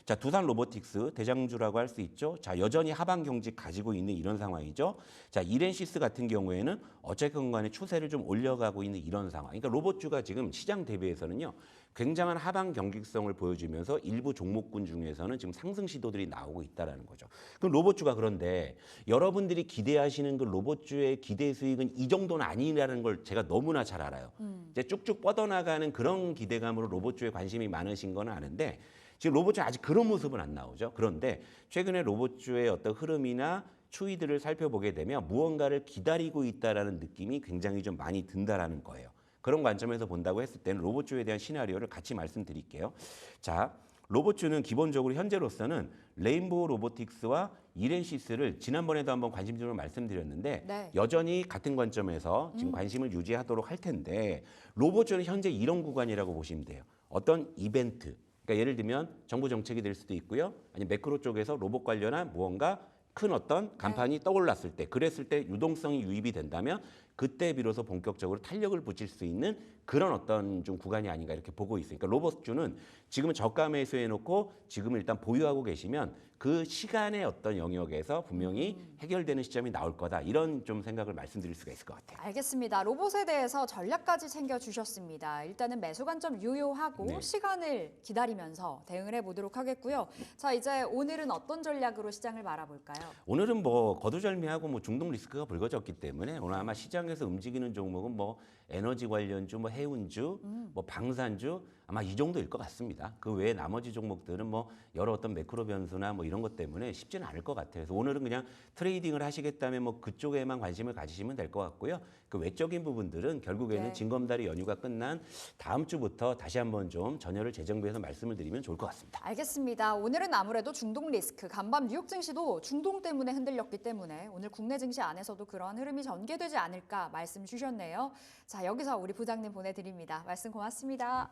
자, 두산 로보틱스 대장주라고 할 수 있죠. 자, 여전히 하방 경직 가지고 있는 이런 상황이죠. 자, 이렌시스 같은 경우에는 어쨌건 간에 추세를 좀 올려가고 있는 이런 상황. 그러니까 로봇주가 지금 시장 대비해서는요. 굉장한 하방 경직성을 보여주면서 일부 종목군 중에서는 지금 상승 시도들이 나오고 있다라는 거죠. 그럼 로봇주가 그런데 여러분들이 기대하시는 그 로봇주의 기대 수익은 이 정도는 아니라는 걸 제가 너무나 잘 알아요. 이제 쭉쭉 뻗어나가는 그런 기대감으로 로봇주에 관심이 많으신 건 아는데 지금 로봇주 아직 그런 모습은 안 나오죠. 그런데 최근에 로봇주의 어떤 흐름이나 추이들을 살펴보게 되면 무언가를 기다리고 있다라는 느낌이 굉장히 좀 많이 든다라는 거예요. 그런 관점에서 본다고 했을 때는 로봇주에 대한 시나리오를 같이 말씀드릴게요. 자, 로봇주는 기본적으로 현재로서는 레인보우 로보틱스와 이렌시스를 지난번에도 한번 관심주로 말씀드렸는데 네. 여전히 같은 관점에서 지금 관심을 유지하도록 할 텐데 로봇주는 현재 이런 구간이라고 보시면 돼요. 어떤 이벤트, 그러니까 예를 들면 정부 정책이 될 수도 있고요. 아니면 매크로 쪽에서 로봇 관련한 무언가 큰 어떤 간판이 떠올랐을 때, 그랬을 때 유동성이 유입이 된다면 그때 비로소 본격적으로 탄력을 붙일 수 있는 그런 어떤 좀 구간이 아닌가 이렇게 보고 있으니까 로봇주는 지금은 저가 매수해 놓고 지금 일단 보유하고 계시면 그 시간의 어떤 영역에서 분명히 해결되는 시점이 나올 거다 이런 좀 생각을 말씀드릴 수가 있을 것 같아요. 알겠습니다. 로봇에 대해서 전략까지 챙겨주셨습니다. 일단은 매수 관점 유효하고 네. 시간을 기다리면서 대응을 해보도록 하겠고요. 자, 이제 오늘은 어떤 전략으로 시장을 바라볼까요? 오늘은 뭐 거두절미하고 뭐 중동 리스크가 불거졌기 때문에 오늘 아마 시장에서 움직이는 종목은 뭐 에너지 관련주, 뭐 해운주, 뭐 방산주 아마 이 정도일 것 같습니다. 그 외에 나머지 종목들은 뭐 여러 어떤 매크로 변수나 뭐 이런 것 때문에 쉽지는 않을 것 같아요. 그래서 오늘은 그냥 트레이딩을 하시겠다면 뭐 그쪽에만 관심을 가지시면 될 것 같고요. 그 외적인 부분들은 결국에는 네. 징검다리 연휴가 끝난 다음 주부터 다시 한번 좀 전열을 재정비해서 말씀을 드리면 좋을 것 같습니다. 알겠습니다. 오늘은 아무래도 중동 리스크, 간밤 뉴욕 증시도 중동 때문에 흔들렸기 때문에 오늘 국내 증시 안에서도 그러한 흐름이 전개되지 않을까 말씀 주셨네요. 자, 여기서 우리 부장님 보내드립니다. 말씀 고맙습니다.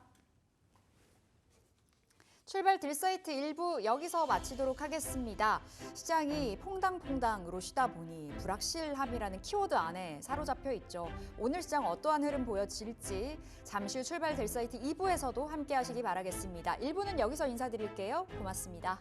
출발 딜사이트 1부 여기서 마치도록 하겠습니다. 시장이 퐁당퐁당으로 쉬다 보니 불확실함이라는 키워드 안에 사로잡혀 있죠. 오늘 시장 어떠한 흐름 보여질지 잠시 후 출발 딜사이트 2부에서도 함께 하시기 바라겠습니다. 1부는 여기서 인사드릴게요. 고맙습니다.